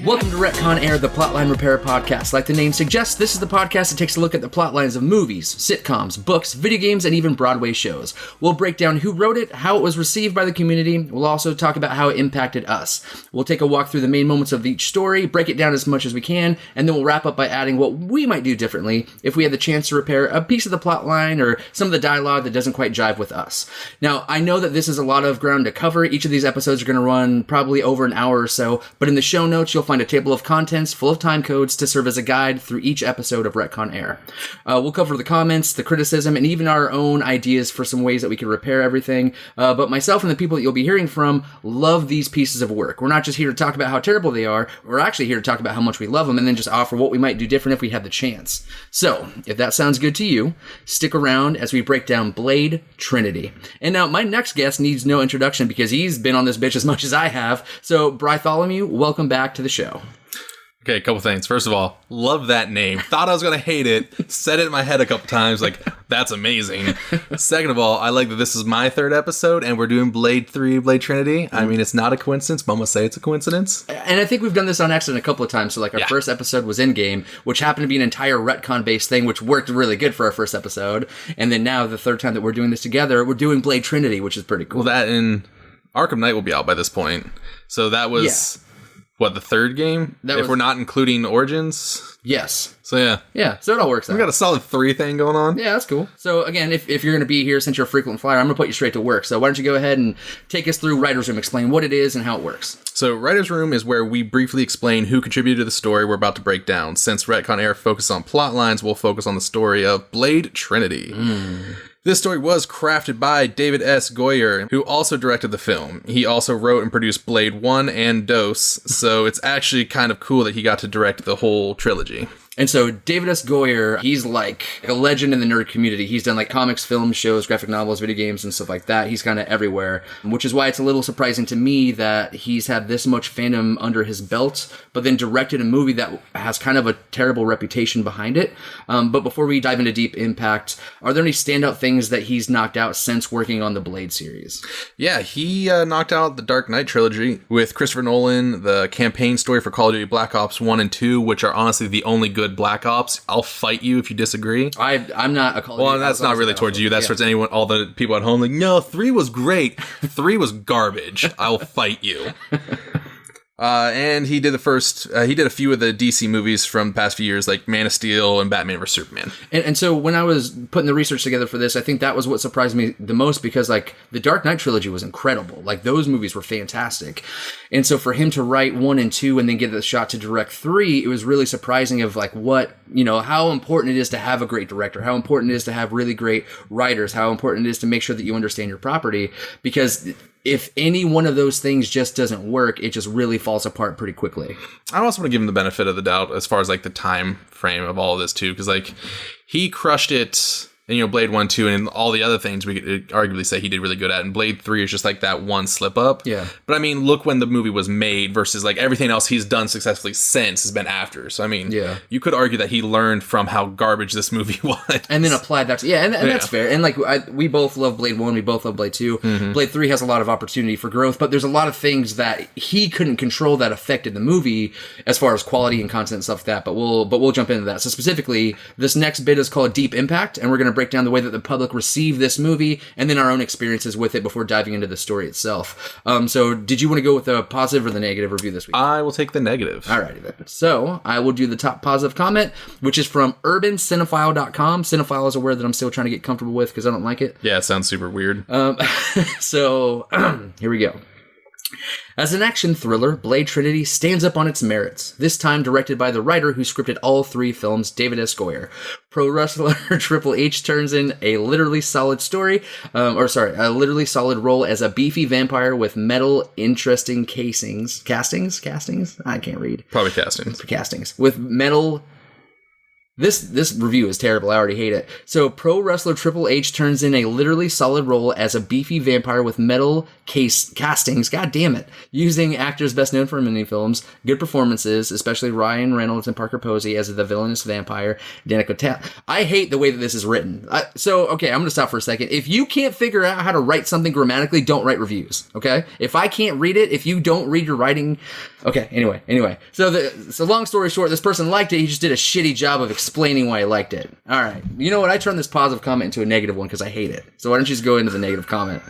Welcome to Retcon Air, the Plotline Repair Podcast. Like the name suggests, this is the podcast that takes a look at the plotlines of movies, sitcoms, books, video games, and even Broadway shows. We'll break down who wrote it, how it was received by the community. We'll also talk about how it impacted us. We'll take a walk through the main moments of each story, break it down as much as we can, and then we'll wrap up by adding what we might do differently if we had the chance to repair a piece of the plotline or some of the dialogue that doesn't quite jive with us. Now, I know that this is a lot of ground to cover. Each of these episodes are going to run probably over an hour or so, but in the show notes, you'll find a table of contents full of time codes to serve as a guide through each episode of Retcon Air. We'll cover the comments, the criticism, and even our own ideas for some ways that we can repair everything. But myself and the people that you'll be hearing from love these pieces of work. We're not just here to talk about how terrible they are. We're actually here to talk about how much we love them and then just offer what we might do different if we had the chance. So, if that sounds good to you, stick around as we break down Blade Trinity. And now, my next guest needs no introduction because he's been on this bitch as much as I have. So, Bartholomew, welcome back to the show. Okay, a couple things. First of all, love that name. Thought I was going to hate it. Said it in my head a couple times, like, that's amazing. Second of all, I like that this is my third episode, and we're doing Blade 3, Blade Trinity. I mean, it's not a coincidence, but I'm going to say it's a coincidence. And I think we've done this on accident a couple of times. So, like, our first episode was in-game, which happened to be an entire retcon-based thing, which worked really good for our first episode. And then now, the third time that we're doing this together, we're doing Blade Trinity, which is pretty cool. Well, that and Arkham Knight will be out by this point. So that was... Yeah. What, the third game? If we're not including Origins? Yes. So, yeah. Yeah, so it all works out. We got a solid 3 thing going on. Yeah, that's cool. So, again, if you're going to be here, since you're a frequent flyer, I'm going to put you straight to work. So why don't you go ahead and take us through Writer's Room, explain what it is and how it works. So, Writer's Room is where we briefly explain who contributed to the story we're about to break down. Since Retcon Air focuses on plot lines, we'll focus on the story of Blade Trinity. This story was crafted by David S. Goyer, who also directed the film. He also wrote and produced Blade 1 and Dos, so it's actually kind of cool that he got to direct the whole trilogy. And so David S. Goyer, he's like a legend in the nerd community. He's done like comics, films, shows, graphic novels, video games, and stuff like that. He's kind of everywhere, which is why it's a little surprising to me that he's had this much fandom under his belt, but then directed a movie that has kind of a terrible reputation behind it. But before we dive into deep impact, are there any standout things that he's knocked out since working on the Blade series? Yeah, he knocked out the Dark Knight trilogy with Christopher Nolan, the campaign story for Call of Duty Black Ops 1 and 2, which are honestly the only good Black Ops. I'll fight you if you disagree. I'm not a Call of Duty. Well, that's not really towards you. That's towards anyone, all the people at home. Like, no, 3 was great. 3 was garbage. I'll fight you. And he did he did a few of the DC movies from the past few years, like Man of Steel and Batman vs. Superman. And so when I was putting the research together for this, I think that was what surprised me the most because, like, the Dark Knight trilogy was incredible. Like, those movies were fantastic. And so for him to write 1 and 2 and then get the shot to direct 3, it was really surprising of, like, what, you know, how important it is to have a great director, how important it is to have really great writers, how important it is to make sure that you understand your property, because if any one of those things just doesn't work, it just really falls apart pretty quickly. I also want to give him the benefit of the doubt as far as, like, the time frame of all of this, too, because, like, he crushed it. And, you know, Blade 1, 2, and all the other things we could arguably say he did really good at. And Blade 3 is just like that one slip up. Yeah. But, I mean, look when the movie was made versus, like, everything else he's done successfully since has been after. So, I mean, you could argue that he learned from how garbage this movie was. And then applied that to, and that's fair. And, like, we both love Blade 1, we both love Blade 2. Mm-hmm. Blade 3 has a lot of opportunity for growth, but there's a lot of things that he couldn't control that affected the movie as far as quality and content and stuff like that. But we'll jump into that. So, specifically, this next bit is called Deep Impact, and we're going to break down the way that the public received this movie and then our own experiences with it before diving into the story itself. So did you want to go with the positive or the negative review this week? I will take the negative. Alrighty then. So I will do the top positive comment, which is from urbancinephile.com. Cinephile is a word that I'm still trying to get comfortable with because I don't like it. Yeah, it sounds super weird. So here we go. As an action thriller, Blade Trinity stands up on its merits, this time directed by the writer who scripted all 3 films, David S. Goyer. Pro wrestler Triple H turns in a literally solid a literally solid role as a beefy vampire with metal, interesting castings? I can't read. Probably castings. Castings. With metal... This review is terrible. I already hate it. So, pro wrestler Triple H turns in a literally solid role as a beefy vampire with metal castings. God damn it. Using actors best known for mini films. Good performances, especially Ryan Reynolds and Parker Posey as the villainous vampire. Danica Tapp. I hate the way that this is written. Okay, I'm going to stop for a second. If you can't figure out how to write something grammatically, don't write reviews. Okay? If I can't read it, if you don't read your writing... Okay, anyway. So long story short, this person liked it. He just did a shitty job of explaining why he liked it. All right. You know what? I turned this positive comment into a negative one because I hate it. So why don't you just go into the negative comment?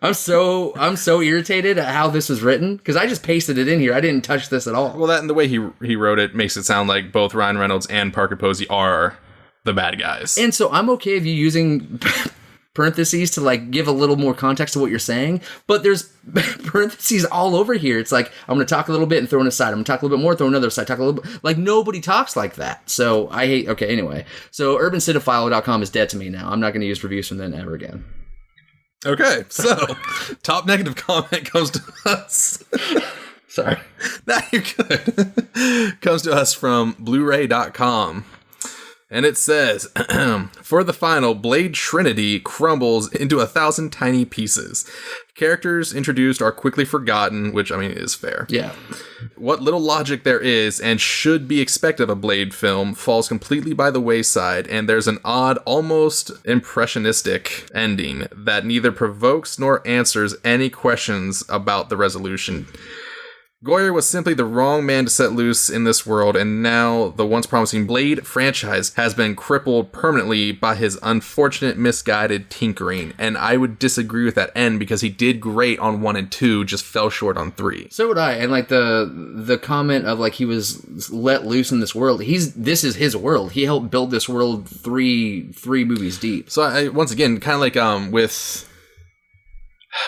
I'm so irritated at how this was written because I just pasted it in here. I didn't touch this at all. Well, that and the way he wrote it makes it sound like both Ryan Reynolds and Parker Posey are the bad guys. And so I'm okay if you using parentheses to like give a little more context to what you're saying, but there's parentheses all over here. It's like, I'm going to talk a little bit and throw an aside. I'm going to talk a little bit more, throw another aside, talk a little bit. Like, nobody talks like that. So I hate, okay, anyway. So urbancinephile.com is dead to me now. I'm not going to use reviews from then ever again. Okay, so top negative comment comes to us. Sorry. Nah, you're good. Comes to us from Blu-ray.com. And it says, for the final, Blade Trinity crumbles into 1,000 tiny pieces. Characters introduced are quickly forgotten, which, I mean, is fair. Yeah. What little logic there is and should be expected of a Blade film falls completely by the wayside, and there's an odd, almost impressionistic ending that neither provokes nor answers any questions about the resolution. Goyer was simply the wrong man to set loose in this world, and now the once promising Blade franchise has been crippled permanently by his unfortunate, misguided tinkering. And I would disagree with that end because he did great on 1 and 2, just fell short on 3. So would I. And like the comment of like he was let loose in this world. This is his world. He helped build this world three movies deep. So I once again, kind of like with.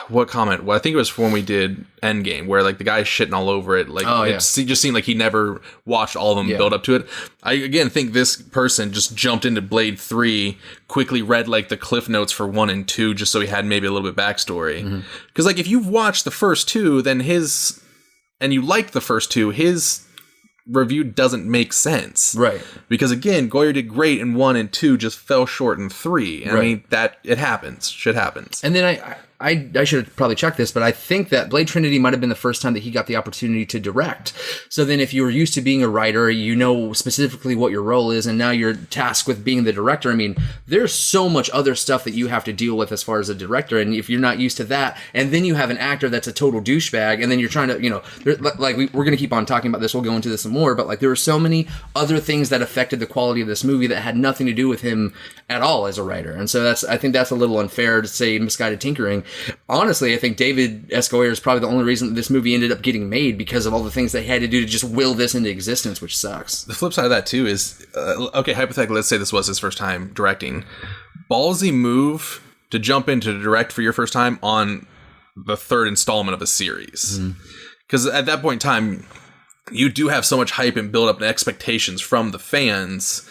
What comment? Well, I think it was when we did Endgame, where like the guy's shitting all over it. Like it just seemed like he never watched all of them build up to it. I again think this person just jumped into Blade 3, quickly read like the cliff notes for 1 and 2, just so he had maybe a little bit backstory. Because like if you've watched the first 2, then and you liked the first 2, his review doesn't make sense. Right. Because again, Goyer did great in 1 and 2, just fell short in 3. And I mean, that it happens. Shit happens. And then I should have probably checked this, but I think that Blade Trinity might have been the first time that he got the opportunity to direct. So then if you were used to being a writer, you know specifically what your role is, and now you're tasked with being the director. I mean, there's so much other stuff that you have to deal with as far as a director, and if you're not used to that, and then you have an actor that's a total douchebag, and then you're trying to, we're going to keep on talking about this, we'll go into this some more, but like there were so many other things that affected the quality of this movie that had nothing to do with him at all as a writer. And so I think that's a little unfair to say misguided tinkering. Honestly, I think David S. Goyer is probably the only reason that this movie ended up getting made, because of all the things they had to do to just will this into existence, which sucks. The flip side of that, too, is, okay, hypothetically, let's say this was his first time directing. Ballsy move to jump in to direct for your first time on the third installment of a series. Because at that point in time, you do have so much hype and build up and expectations from the fans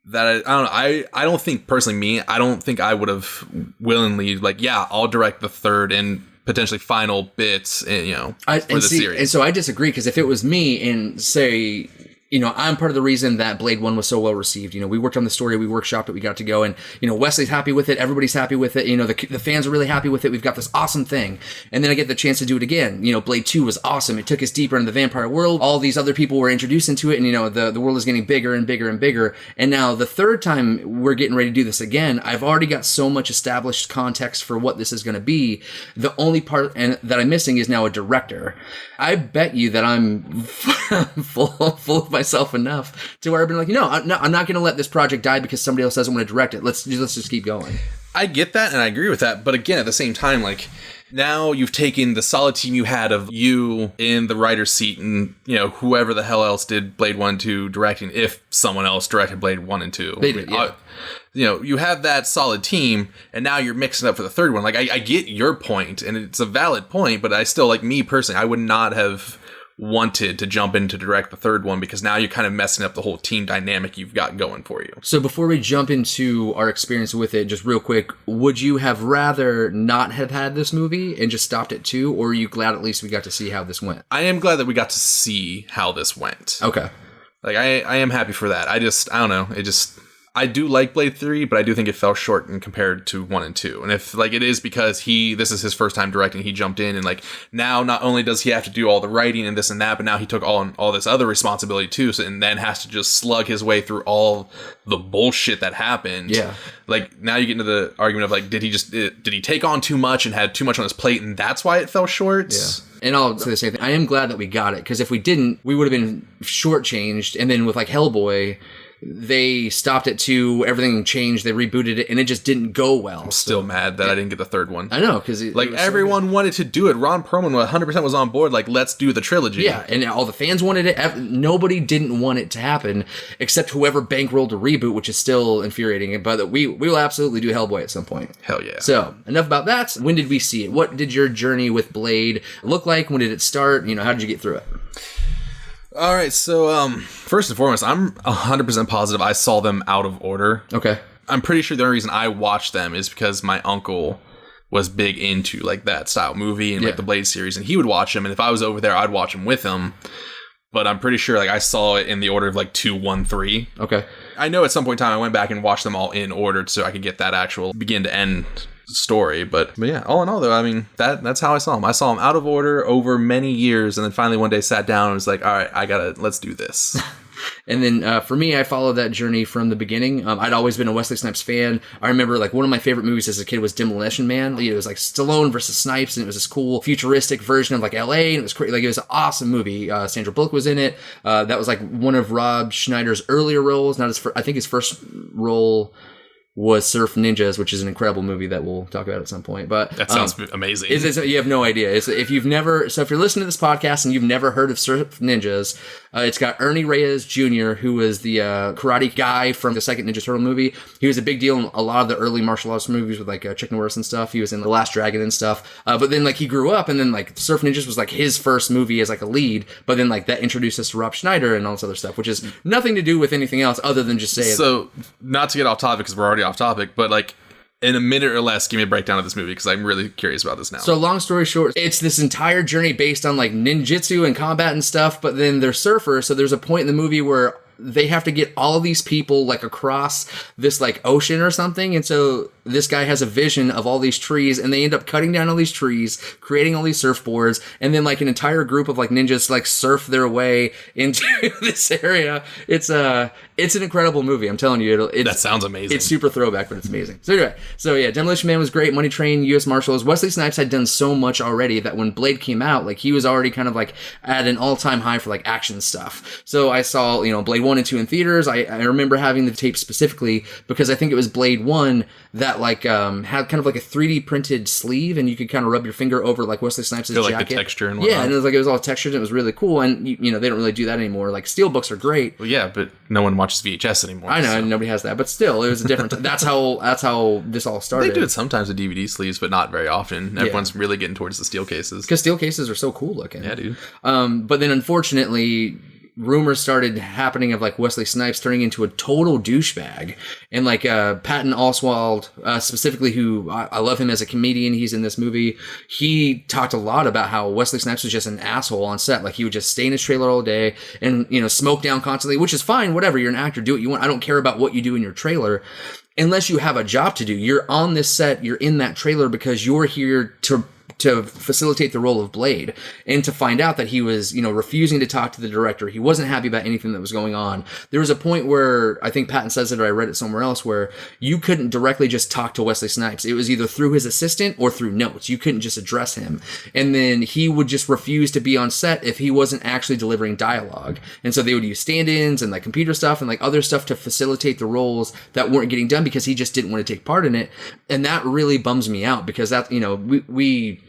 that I don't think personally I don't think I would have willingly I'll direct the third and potentially final bits for the series. And so I disagree, because if it was me and say, I'm part of the reason that Blade 1 was so well received. We worked on the story, we workshopped it, we got to go, and, Wesley's happy with it, everybody's happy with it, the fans are really happy with it, we've got this awesome thing. And then I get the chance to do it again. Blade 2 was awesome, it took us deeper into the vampire world, all these other people were introduced into it, and, the world is getting bigger and bigger and bigger. And now the third time we're getting ready to do this again, I've already got so much established context for what this is going to be. The only part that I'm missing is now a director. I bet you that I'm full of myself enough to where I've been like, I'm not going to let this project die because somebody else doesn't want to direct it. Let's just keep going. I get that, and I agree with that. But again, at the same time, now you've taken the solid team you had of you in the writer's seat, and whoever the hell else did Blade 1 and 2 directing, if someone else directed Blade 1 and 2. They did, yeah. You have that solid team, and now you're mixing up for the third one. I get your point, and it's a valid point, but I still, me personally, I would not have wanted to jump in to direct the third one, because now you're kind of messing up the whole team dynamic you've got going for you. So before we jump into our experience with it, just real quick, would you have rather not have had this movie and just stopped at 2, or are you glad at least we got to see how this went? I am glad that we got to see how this went. Okay. Like, I am happy for that. I don't know. I do like Blade 3, but I do think it fell short in compared to 1 and 2. And if, like, it is because this is his first time directing, he jumped in, and, like, now not only does he have to do all the writing and this and that, but now he took all this other responsibility too, and then has to just slug his way through all the bullshit that happened. Yeah. Like, now you get into the argument of, like, did he take on too much and had too much on his plate, and that's why it fell short? Yeah. And I'll say the same thing. I am glad that we got it, because if we didn't, we would have been shortchanged. And then with, like, Hellboy, they stopped at 2, everything changed, they rebooted it, and it just didn't go well. I'm still mad that I didn't get the third one. I know, because everyone wanted to do it. Ron Perlman 100% was on board, like, let's do the trilogy. Yeah, and all the fans wanted it. Nobody didn't want it to happen, except whoever bankrolled a reboot, which is still infuriating. But we will absolutely do Hellboy at some point. Hell yeah. So, enough about that. When did we see it? What did your journey with Blade look like? When did it start? How did you get through it? All right, so first and foremost, I'm 100% positive I saw them out of order. Okay. I'm pretty sure the only reason I watched them is because my uncle was big into, like, that style movie and like the Blade series, and he would watch them, and if I was over there, I'd watch them with him. But I'm pretty sure, like, I saw it in the order of, like, 2, 1, 3. Okay. I know at some point in time I went back and watched them all in order so I could get that actual begin to end story, but yeah, all in all though, I mean, that's how I saw him. I saw him out of order over many years, and then finally one day sat down and was like, all right, let's do this. And then for me, I followed that journey from the beginning. I'd always been a Wesley Snipes fan. I remember, like, one of my favorite movies as a kid was Demolition Man. It was like Stallone versus Snipes, and it was this cool futuristic version of, like, LA, and it was crazy. Like, it was an awesome movie. Sandra Bullock was in it. That was like one of Rob Schneider's earlier roles. Not his I think his first role was Surf Ninjas, which is an incredible movie that we'll talk about at some point. But that sounds amazing. You have no idea. If you're listening to this podcast and you've never heard of Surf Ninjas, it's got Ernie Reyes Jr., who was the karate guy from the second Ninja Turtle movie. He was a big deal in a lot of the early martial arts movies with, like, Chuck Norris and stuff. He was in The Last Dragon and stuff. But then, like, he grew up, and then, like, Surf Ninjas was, like, his first movie as, like, a lead. But then, like, that introduced us to Rob Schneider and all this other stuff, which is nothing to do with anything else other than just saying. So, not to get off topic, because we're already off topic, but, like, in a minute or less, give me a breakdown of this movie, because I'm really curious about this now. So, long story short, it's this entire journey based on, like, ninjutsu and combat and stuff, but then they're surfers, so there's a point in the movie where they have to get all these people, like, across this, like, ocean or something, and so this guy has a vision of all these trees, and they end up cutting down all these trees, creating all these surfboards, and then, like, an entire group of, like, ninjas, like, surf their way into this area. It's an incredible movie. I'm telling you, that sounds amazing. It's super throwback, but it's amazing. So anyway, Demolition Man was great. Money Train, U.S. Marshals. Wesley Snipes had done so much already that when Blade came out, like, he was already kind of, like, at an all-time high for, like, action stuff. So I saw, Blade 1 and 2 in theaters. I remember having the tape specifically because I think it was Blade 1 that, like, had kind of like a 3D printed sleeve, and you could kind of rub your finger over, like, Wesley Snipes' jacket. Like the texture and whatnot. Yeah, and it was all textured, and it was really cool, and, they don't really do that anymore. Like, steelbooks are great. Well, yeah, but no one watches VHS anymore. I know, and nobody has that, but still, it was a different... That's how this all started. They do it sometimes with DVD sleeves, but not very often. Everyone's really getting towards the steel cases. Because steel cases are so cool looking. Yeah, dude. But then, unfortunately, rumors started happening of, like, Wesley Snipes turning into a total douchebag. And, like, Patton Oswalt, specifically, who I love him as a comedian, he's in this movie, he talked a lot about how Wesley Snipes was just an asshole on set. Like, he would just stay in his trailer all day and, smoke down constantly, which is fine, whatever, you're an actor, do what you want. I don't care about what you do in your trailer. Unless you have a job to do. You're on this set, you're in that trailer because you're here to facilitate the role of Blade, and to find out that he was, refusing to talk to the director. He wasn't happy about anything that was going on. There was a point where, I think Patton says it, or I read it somewhere else, where you couldn't directly just talk to Wesley Snipes. It was either through his assistant or through notes. You couldn't just address him. And then he would just refuse to be on set if he wasn't actually delivering dialogue. And so they would use stand-ins and, like, computer stuff and, like, other stuff to facilitate the roles that weren't getting done because he just didn't want to take part in it. And that really bums me out because that, we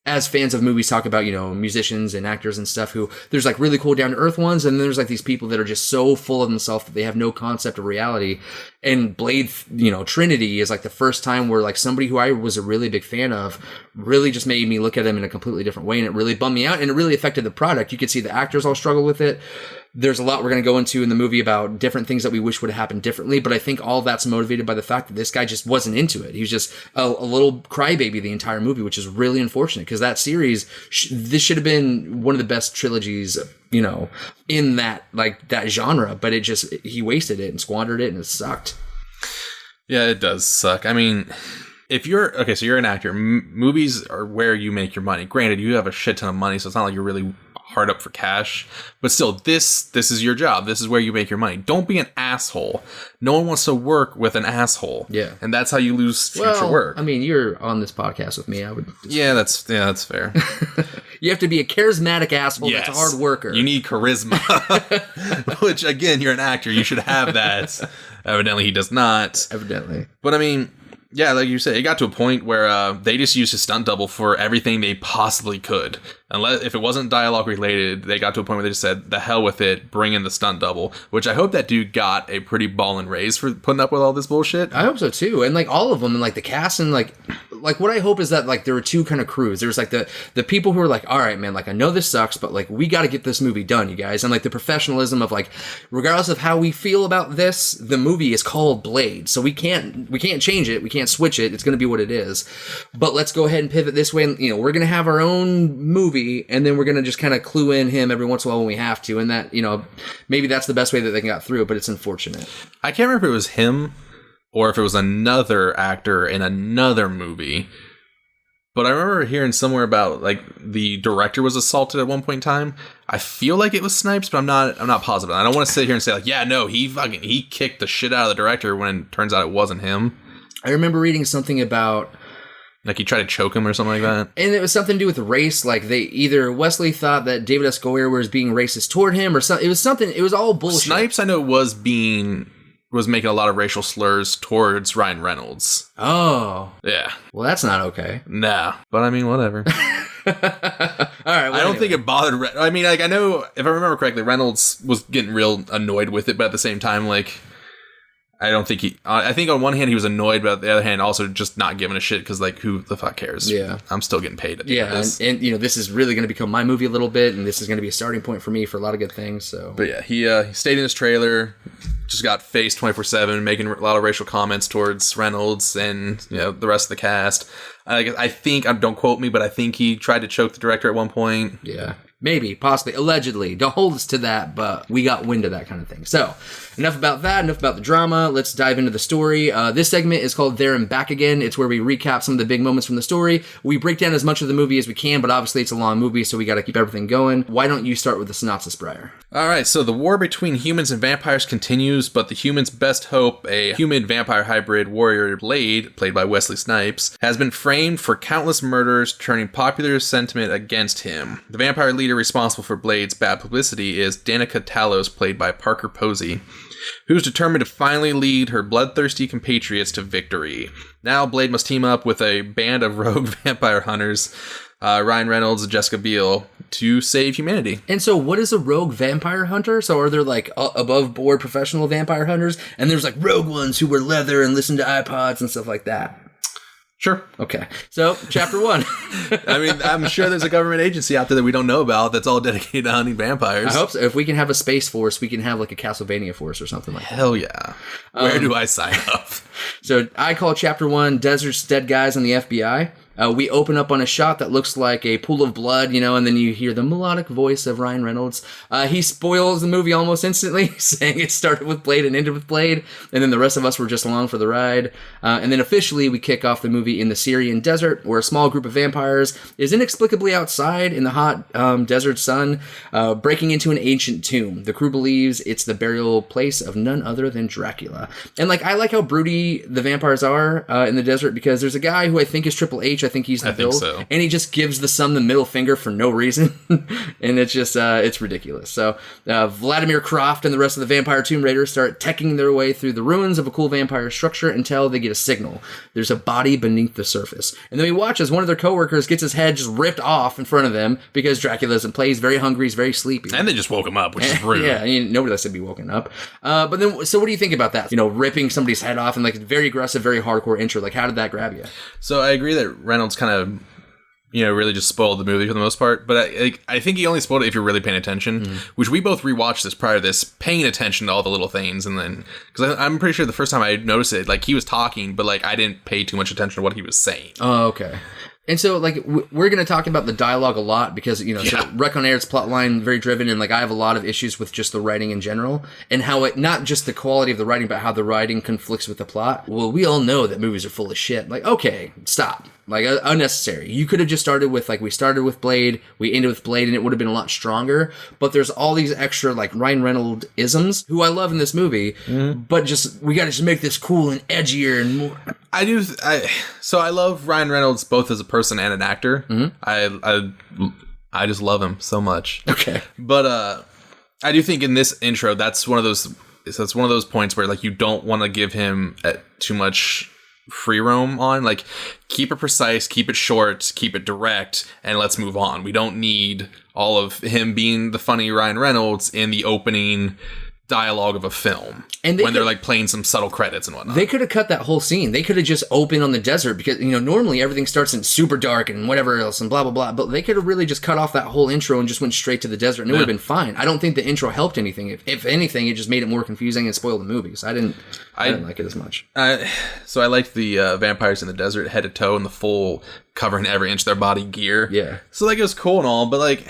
as fans of movies talk about, musicians and actors and stuff who there's, like, really cool down to earth ones. And then there's, like, these people that are just so full of themselves that they have no concept of reality. And Blade, Trinity is, like, the first time where, like, somebody who I was a really big fan of really just made me look at him in a completely different way. And it really bummed me out, and it really affected the product. You could see the actors all struggle with it. there's a lot we're going to go into in the movie about different things that we wish would have happened differently. But I think all that's motivated by the fact that this guy just wasn't into it. He was just a little crybaby the entire movie, which is really unfortunate because that series, this should have been one of the best trilogies, you know, in that genre. But he wasted it and squandered it, and it sucked. Yeah, it does suck. I mean, if you're so you're an actor. Movies are where you make your money. Granted, you have a shit ton of money, so it's not like you're really hard up for cash. But still, this is your job. This is where you make your money. Don't be an asshole. No one wants to work with an asshole. Yeah, and that's how you lose future work. I mean, you're on this podcast with me. I would. Yeah, that's fair. You have to be a charismatic asshole. Yes. That's a hard worker. You need charisma, which again, you're an actor. You should have that. Evidently, he does not. Evidently, but I mean. Yeah, like you said, it got to a point where they just used his stunt double for everything they possibly could. Unless if it wasn't dialogue related, they got to a point where they just said, the hell with it, bring in the stunt double. Which I hope that dude got a pretty ballin' raise for putting up with all this bullshit. I hope so too. And like all of them, and like the cast, and like what I hope is that like there were two kind of crews. There's like the people who are like, all right, man, like I know this sucks, but like we got to get this movie done, you guys. And like the professionalism of like, regardless of how we feel about this, the movie is called Blade, so we can't change it, we can't switch it. It's going to be what it is. But let's go ahead and pivot this way. And, you know, we're going to have our own movie, and then we're going to just kind of clue in him every once in a while when we have to. And that, you know, maybe that's the best way that they got through it, but it's unfortunate. I can't remember if it was him or if it was another actor in another movie. But I remember hearing somewhere about like the director was assaulted at one point in time. I feel like it was Snipes, but I'm not positive. I don't want to sit here and say like, yeah, no, he kicked the shit out of the director when it turns out it wasn't him. I remember reading something about like he tried to choke him or something like that. And it was something to do with race. Like they either Wesley thought that David S. Goyer was being racist toward him or something. It was all bullshit. Snipes, I know, was making a lot of racial slurs towards Ryan Reynolds. Oh. Yeah. Well, that's not okay. Nah. But I mean, whatever. All right. Well, I don't think it bothered. I mean, like, I know, if I remember correctly, Reynolds was getting real annoyed with it, but at the same time, like, I don't think I think on one hand he was annoyed, but on the other hand also just not giving a shit because, like, who the fuck cares? Yeah. I'm still getting paid at the end of this. And you know, this is really going to become my movie a little bit, and this is going to be a starting point for me for a lot of good things. So, but yeah, he stayed in his trailer, just got faced 24/7, making a lot of racial comments towards Reynolds and, you know, the rest of the cast. I think, don't quote me, but I think he tried to choke the director at one point. Yeah. Maybe, possibly, allegedly. Don't hold us to that, but we got wind of that kind of thing. So, enough about that, enough about the drama. Let's dive into the story. This segment is called There and Back Again. It's where we recap some of the big moments from the story. We break down as much of the movie as we can, but obviously it's a long movie, so we got to keep everything going. Why don't you start with the synopsis, Briar? All right, so the war between humans and vampires continues, but the humans' best hope, a human-vampire hybrid warrior Blade, played by Wesley Snipes, has been framed for countless murders, turning popular sentiment against him. The vampire leader responsible for Blade's bad publicity is Danica Talos, played by Parker Posey, who's determined to finally lead her bloodthirsty compatriots to victory. Now Blade must team up with a band of rogue vampire hunters, Ryan Reynolds and Jessica Biel, to save humanity. And so what is a rogue vampire hunter? So are there like above board professional vampire hunters, and there's like rogue ones who wear leather and listen to iPods and stuff like that? Sure. Okay. So, chapter 1. I mean, I'm sure there's a government agency out there that we don't know about that's all dedicated to hunting vampires. I hope so. If we can have a space force, we can have like a Castlevania force or something like that. Hell yeah. Where do I sign up? So, I call chapter 1 Desert's Dead Guys on the FBI. We open up on a shot that looks like a pool of blood, you know, and then you hear the melodic voice of Ryan Reynolds. He spoils the movie almost instantly, saying it started with Blade and ended with Blade, and then the rest of us were just along for the ride. And then officially, we kick off the movie in the Syrian desert, where a small group of vampires is inexplicably outside in the hot desert sun, breaking into an ancient tomb. The crew believes it's the burial place of none other than Dracula. And, like, I like how broody the vampires are in the desert, because there's a guy who I think is Triple H. I think he's the build, so. And he just gives the sun the middle finger for no reason, and it's just it's ridiculous. So Vladimir Croft and the rest of the vampire Tomb Raiders start teching their way through the ruins of a cool vampire structure until they get a signal. There's a body beneath the surface, and then we watch as one of their coworkers gets his head just ripped off in front of them because Dracula's in play. He's very hungry, he's very sleepy, and they just woke him up, which is rude. Yeah, I mean, nobody likes to be woken up. But then, so what do you think about that? You know, ripping somebody's head off and like very aggressive, very hardcore intro. Like, how did that grab you? So I agree that Reynolds kind of really just spoiled the movie for the most part. But I think he only spoiled it if you're really paying attention, which we both rewatched this prior to this, paying attention to all the little things. And then, because I'm pretty sure the first time I noticed it, like, he was talking, but, like, I didn't pay too much attention to what he was saying. Oh, okay. And so, like, we're going to talk about the dialogue a lot because, so Retcon Air's plotline, very driven, and, like, I have a lot of issues with just the writing in general, and how it, not just the quality of the writing, but how the writing conflicts with the plot. Well, we all know that movies are full of shit. Like, okay, stop. Like, unnecessary. You could have just started with, like, we started with Blade, we ended with Blade, and it would have been a lot stronger, but there's all these extra, like, Ryan Reynolds isms, who I love in this movie, but just, we gotta just make this cool and edgier and more... So I love Ryan Reynolds both as a person and an actor. I just love him so much. Okay. But I do think in this intro, that's one of those points where, like, you don't want to give him too much free roam on. Like, keep it precise, keep it short, keep it direct, and let's move on. We don't need all of him being the funny Ryan Reynolds in the opening dialogue of a film, and they're like playing some subtle credits and whatnot. They could have cut that whole scene. They could have just opened on the desert because, normally everything starts in super dark and whatever else and blah, blah, blah. But they could have really just cut off that whole intro and just went straight to the desert and it would have been fine. I don't think the intro helped anything. If anything, it just made it more confusing and spoiled the movie. So I didn't like it as much. So I liked the vampires in the desert head to toe in the full covering every inch of their body gear. Yeah. So, like, it was cool and all, but, like,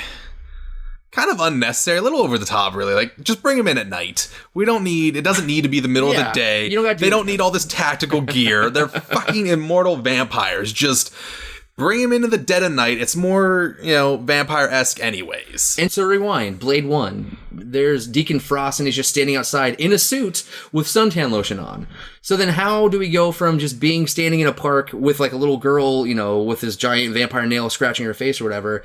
kind of unnecessary, a little over the top, really. Like, just bring them in at night. It doesn't need to be the middle of the day. They don't need all this tactical gear. They're fucking immortal vampires. Just bring them into the dead of night. It's more, vampire-esque anyways. And so rewind, Blade 1. There's Deacon Frost and he's just standing outside in a suit with suntan lotion on. So then how do we go from just standing in a park with, like, a little girl, with this giant vampire nail scratching her face or whatever?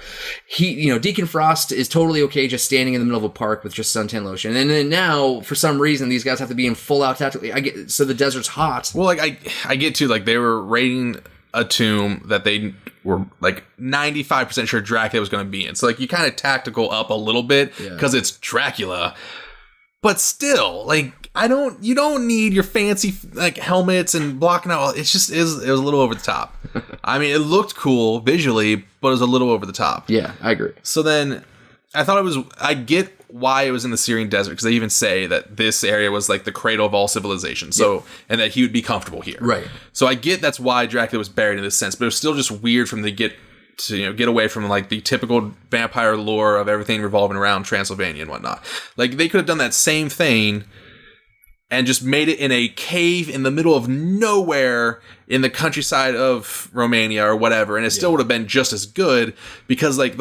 Deacon Frost is totally okay just standing in the middle of a park with just suntan lotion. And then now, for some reason, these guys have to be in full out tactical. So the desert's hot. Well, like, I get to, like, they were raiding a tomb that they were, like, 95% sure Dracula was going to be in. So, like, you kind of tactical up a little bit because it's Dracula. But still, like, you don't need your fancy, like, helmets and blocking out. It was a little over the top. I mean, it looked cool visually, but it was a little over the top. Yeah, I agree. So then I get why it was in the Syrian desert, because they even say that this area was, like, the cradle of all civilization. So, and that he would be comfortable here. Right. So I get that's why Dracula was buried in this sense, but it was still just weird from the get away from, like, the typical vampire lore of everything revolving around Transylvania and whatnot. Like, they could have done that same thing and just made it in a cave in the middle of nowhere in the countryside of Romania or whatever, and it still would have been just as good, because, like,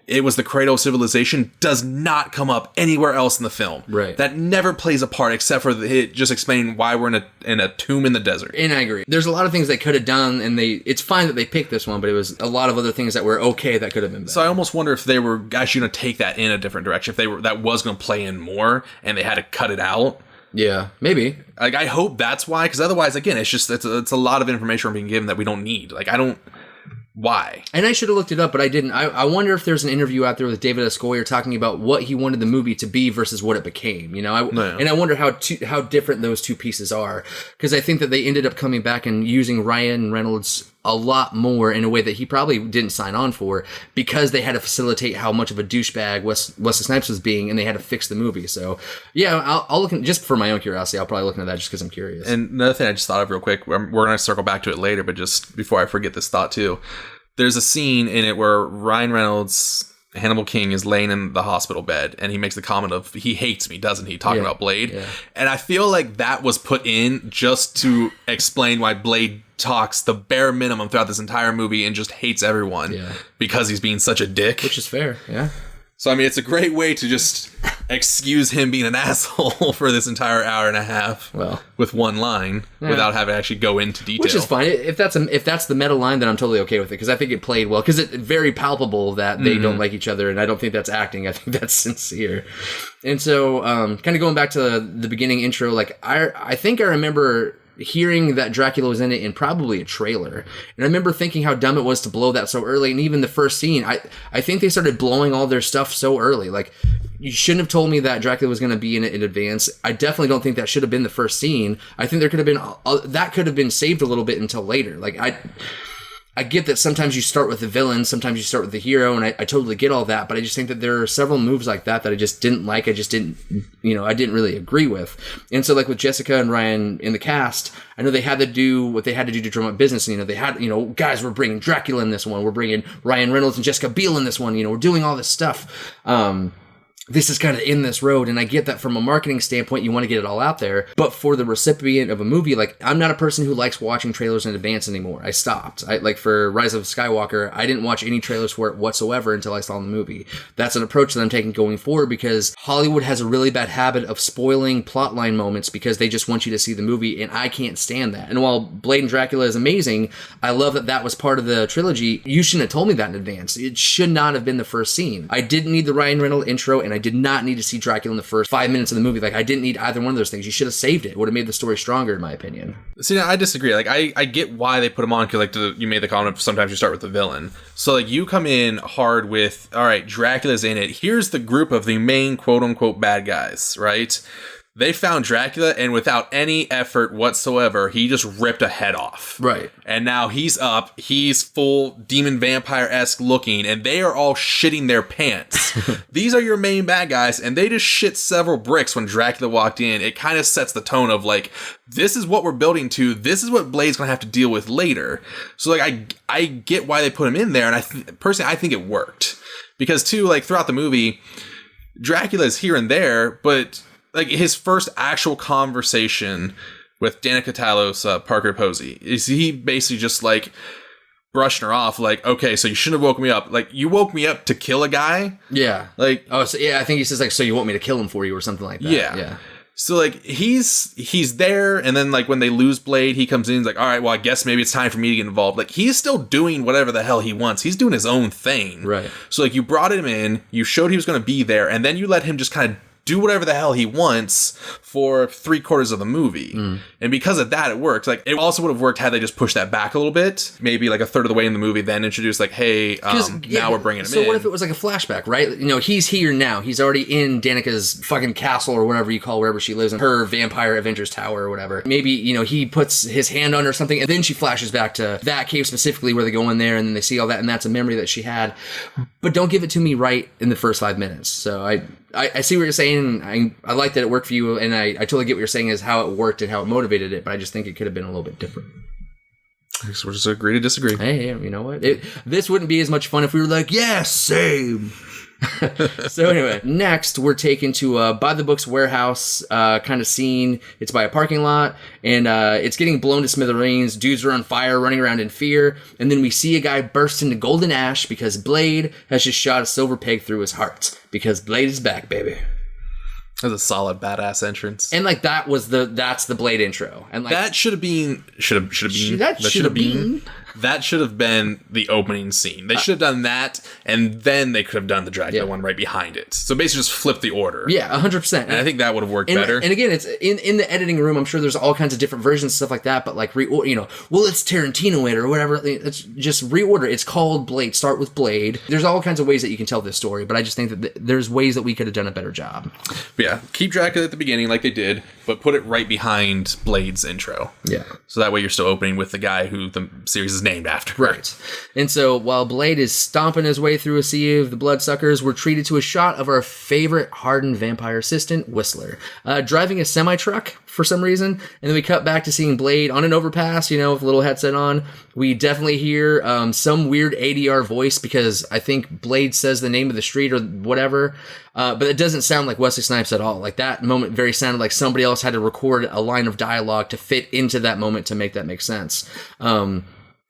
it was the cradle of civilization does not come up anywhere else in the film. Right. That never plays a part except for it just explaining why we're in a tomb in the desert. And I agree. There's a lot of things they could have done, and it's fine that they picked this one, but it was a lot of other things that were okay that could have been better. So I almost wonder if they were actually going to take that in a different direction, if that was going to play in more, and they had to cut it out. Yeah, maybe. Like, I hope that's why, because otherwise, again, it's a lot of information we're being given that we don't need. Like, why? And I should have looked it up, but I didn't. I wonder if there's an interview out there with David S. Goyer talking about what he wanted the movie to be versus what it became, And I wonder how different those two pieces are, because I think that they ended up coming back and using Ryan Reynolds a lot more in a way that he probably didn't sign on for, because they had to facilitate how much of a douchebag Wesley Snipes was being, and they had to fix the movie. So, yeah, I'll look just for my own curiosity. I'll probably look into that just because I'm curious. And another thing I just thought of real quick, we're going to circle back to it later, but just before I forget this thought too, there's a scene in it where Ryan Reynolds, Hannibal King, is laying in the hospital bed, and he makes the comment of, he hates me, doesn't he? Talking about Blade. Yeah. And I feel like that was put in just to explain why Blade talks the bare minimum throughout this entire movie and just hates everyone because he's being such a dick. Which is fair, yeah. So, I mean, it's a great way to just excuse him being an asshole for this entire hour and a half with one line without having to actually go into detail. Which is fine. If that's the meta line, then I'm totally okay with it, because I think it played well, because it's very palpable that they don't like each other, and I don't think that's acting. I think that's sincere. And so, kind of going back to the beginning intro, like, I think I remember hearing that Dracula was in it in probably a trailer. And I remember thinking how dumb it was to blow that so early. And even the first scene, I think they started blowing all their stuff so early. Like, you shouldn't have told me that Dracula was going to be in it in advance. I definitely don't think that should have been the first scene. I think there could have been, that could have been saved a little bit until later. Like, I I get that sometimes you start with the villain, sometimes you start with the hero, and I totally get all that, but I just think that there are several moves like that I just didn't like. I just didn't, I didn't really agree with. And so, like with Jessica and Ryan in the cast, I know they had to do what they had to do to drum up business. They had, guys, we're bringing Dracula in this one, we're bringing Ryan Reynolds and Jessica Biel in this one, we're doing all this stuff. This is kind of in this road, and I get that from a marketing standpoint, you want to get it all out there. But for the recipient of a movie, like, I'm not a person who likes watching trailers in advance anymore. I stopped. Like for Rise of Skywalker, I didn't watch any trailers for it whatsoever until I saw the movie. That's an approach that I'm taking going forward, because Hollywood has a really bad habit of spoiling plotline moments because they just want you to see the movie, and I can't stand that. And while Blade and Dracula is amazing, I love that that was part of the trilogy. You shouldn't have told me that in advance. It should not have been the first scene. I didn't need the Ryan Reynolds intro, and I did not need to see Dracula in the first 5 minutes of the movie. Like, I didn't need either one of those things. You should have saved it. It would have made the story stronger, in my opinion. See, now I disagree. Like, I get why they put him on, because, like, you made the comment of sometimes you start with the villain. So, like, you come in hard with, all right, Dracula's in it. Here's the group of the main quote-unquote bad guys, right? They found Dracula, and without any effort whatsoever, he just ripped a head off. Right. And now he's up, he's full demon vampire-esque looking, and they are all shitting their pants. These are your main bad guys, and they just shit several bricks when Dracula walked in. It kind of sets the tone of, like, this is what we're building to, this is what Blade's gonna have to deal with later. So, like, I get why they put him in there, and personally, I think it worked. Because, too, like, throughout the movie, Dracula's here and there, but... like, his first actual conversation with Danica Talos, Parker Posey, is he basically just, like, brushing her off, like, okay, so you shouldn't have woke me up. Like, you woke me up to kill a guy? Yeah. Like... oh, so, yeah, I think he says, like, so you want me to kill him for you or something like that. Yeah. So, like, he's there, and then, like, when they lose Blade, he comes in, he's like, all right, well, I guess maybe it's time for me to get involved. Like, he's still doing whatever the hell he wants. He's doing his own thing. Right. So, like, you brought him in, you showed he was going to be there, and then you let him just kind of do whatever the hell he wants for 3/4 of the movie. And because of that, it worked. Like, it also would have worked had they just pushed that back a little bit, maybe like a third of the way in the movie, then introduce, like, hey, now we're bringing him in. So what if it was like a flashback, right? He's here now. He's already in Danica's fucking castle, or whatever you call wherever she lives, in her vampire Avengers Tower or whatever. Maybe, he puts his hand on her or something, and then she flashes back to that cave specifically where they go in there, and then they see all that, and that's a memory that she had. But don't give it to me right in the first 5 minutes. So I see what you're saying. I like that it worked for you, and I totally get what you're saying is how it worked and how it motivated it, but I just think it could have been a little bit different. I guess we'll just agree to disagree. Hey, you know what? This wouldn't be as much fun if we were like, yeah, same. So anyway, next we're taken to a by-the-books warehouse kind of scene. It's by a parking lot, and it's getting blown to smithereens. Dudes are on fire, running around in fear, and then we see a guy burst into golden ash because Blade has just shot a silver peg through his heart. Because Blade is back, baby. That's a solid badass entrance. And like that's the Blade intro. And like that should have been the opening scene. They should have done that, and then they could have done the Dracula one right behind it. So basically just flip the order. Yeah, 100%. And I think that would have worked better. And again, it's in the editing room, I'm sure there's all kinds of different versions and stuff like that, but like well, it's Tarantino it or whatever. It's just reorder. It's called Blade. Start with Blade. There's all kinds of ways that you can tell this story, but I just think that there's ways that we could have done a better job. But yeah, keep Dracula at the beginning like they did, but put it right behind Blade's intro. Yeah. So that way you're still opening with the guy who the series is named after. Right. And so while Blade is stomping his way through a sea of the bloodsuckers, we're treated to a shot of our favorite hardened vampire assistant, Whistler, driving a semi-truck for some reason. And then we cut back to seeing Blade on an overpass, with a little headset on. We definitely hear some weird ADR voice because I think Blade says the name of the street or whatever. But it doesn't sound like Wesley Snipes at all. Like that moment very sounded like somebody else had to record a line of dialogue to fit into that moment to make that make sense.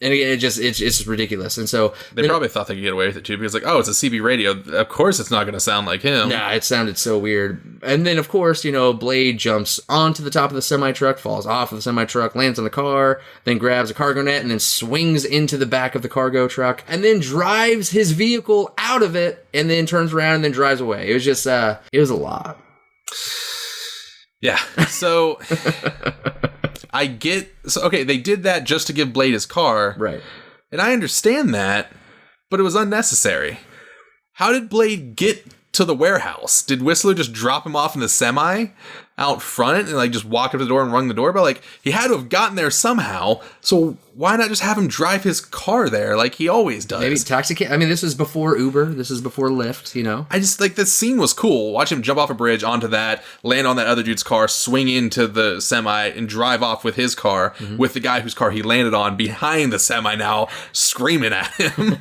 And again, it's just ridiculous. And so they probably thought they could get away with it too, because like, oh, it's a CB radio. Of course it's not going to sound like him. Nah, it sounded so weird. And then of course, Blade jumps onto the top of the semi-truck, falls off of the semi-truck, lands on the car, then grabs a cargo net and then swings into the back of the cargo truck and then drives his vehicle out of it and then turns around and then drives away. It was just, it was a lot. Yeah. So okay, they did that just to give Blade his car. Right. And I understand that, but it was unnecessary. How did Blade get to the warehouse? Did Whistler just drop him off in the semi? out front and like just walk up to the door and rung the doorbell. Like he had to have gotten there somehow. So why not just have him drive his car there like he always does? Maybe taxi cab. I mean, this was before Uber. This is before Lyft, you know? I just like the scene was cool. Watch him jump off a bridge onto that, land on that other dude's car, swing into the semi and drive off with his car with the guy whose car he landed on behind the semi now screaming at him.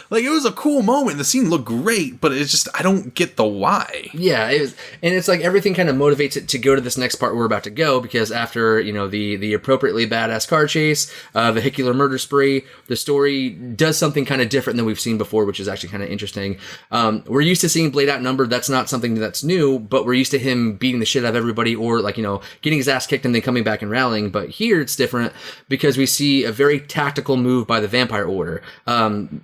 Like it was a cool moment. The scene looked great, but it's just, I don't get the why. Yeah, it was, and it's like everything kind of motivates it to go to this next part we're about to go, because after, you know, the appropriately badass car chase, vehicular murder spree, the story does something kind of different than we've seen before, which is actually kind of interesting. We're used to seeing Blade outnumbered. That's not something that's new, but we're used to him beating the shit out of everybody, or like, you know, getting his ass kicked and then coming back and rallying. But here it's different because we see a very tactical move by the Vampire Order.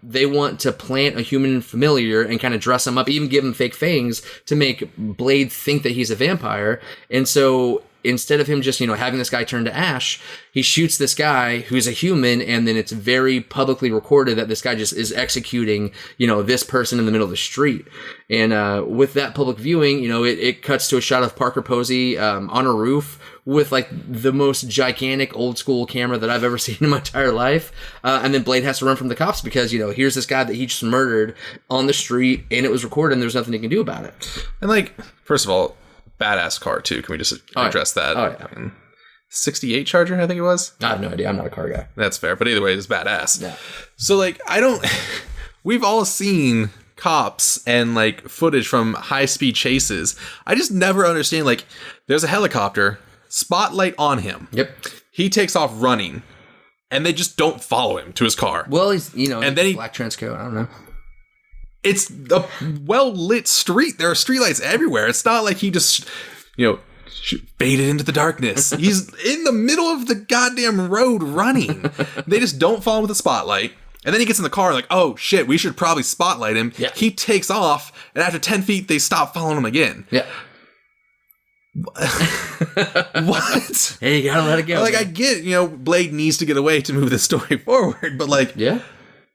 They want to plant a human familiar and kind of dress him up, even give him fake fangs to make Blade think that he's a vampire. And so instead of him just, you know, having this guy turn to ash, he shoots this guy who's a human, and then it's very publicly recorded that this guy just is executing, you know, this person in the middle of the street. And with that public viewing, you know, it cuts to a shot of Parker Posey on a roof with like the most gigantic old school camera that I've ever seen in my entire life. And then Blade has to run from the cops because, you know, here's this guy that he just murdered on the street, and it was recorded and there's nothing he can do about it. And like, first of all, badass car too. Can we just address that? Oh yeah. I mean, 68 Charger, I think it was. I have no idea. I'm not a car guy. That's fair. But either way, it's badass. Yeah. So like, we've all seen cops and like footage from high speed chases. I just never understand, like, there's a helicopter, spotlight on him. Yep. He takes off running and they just don't follow him to his car. Well, he's, you know, and then black trench coat. I don't know. It's a well-lit street. There are streetlights everywhere. It's not like he just, you know, faded into the darkness. He's in the middle of the goddamn road running. They just don't follow him with the spotlight. And then he gets in the car like, oh, shit, we should probably spotlight him. Yeah. He takes off, and after 10 feet, they stop following him again. Yeah. What? Hey, you gotta let it go. Like, man. I get, you know, Blade needs to get away to move the story forward, but like... Yeah.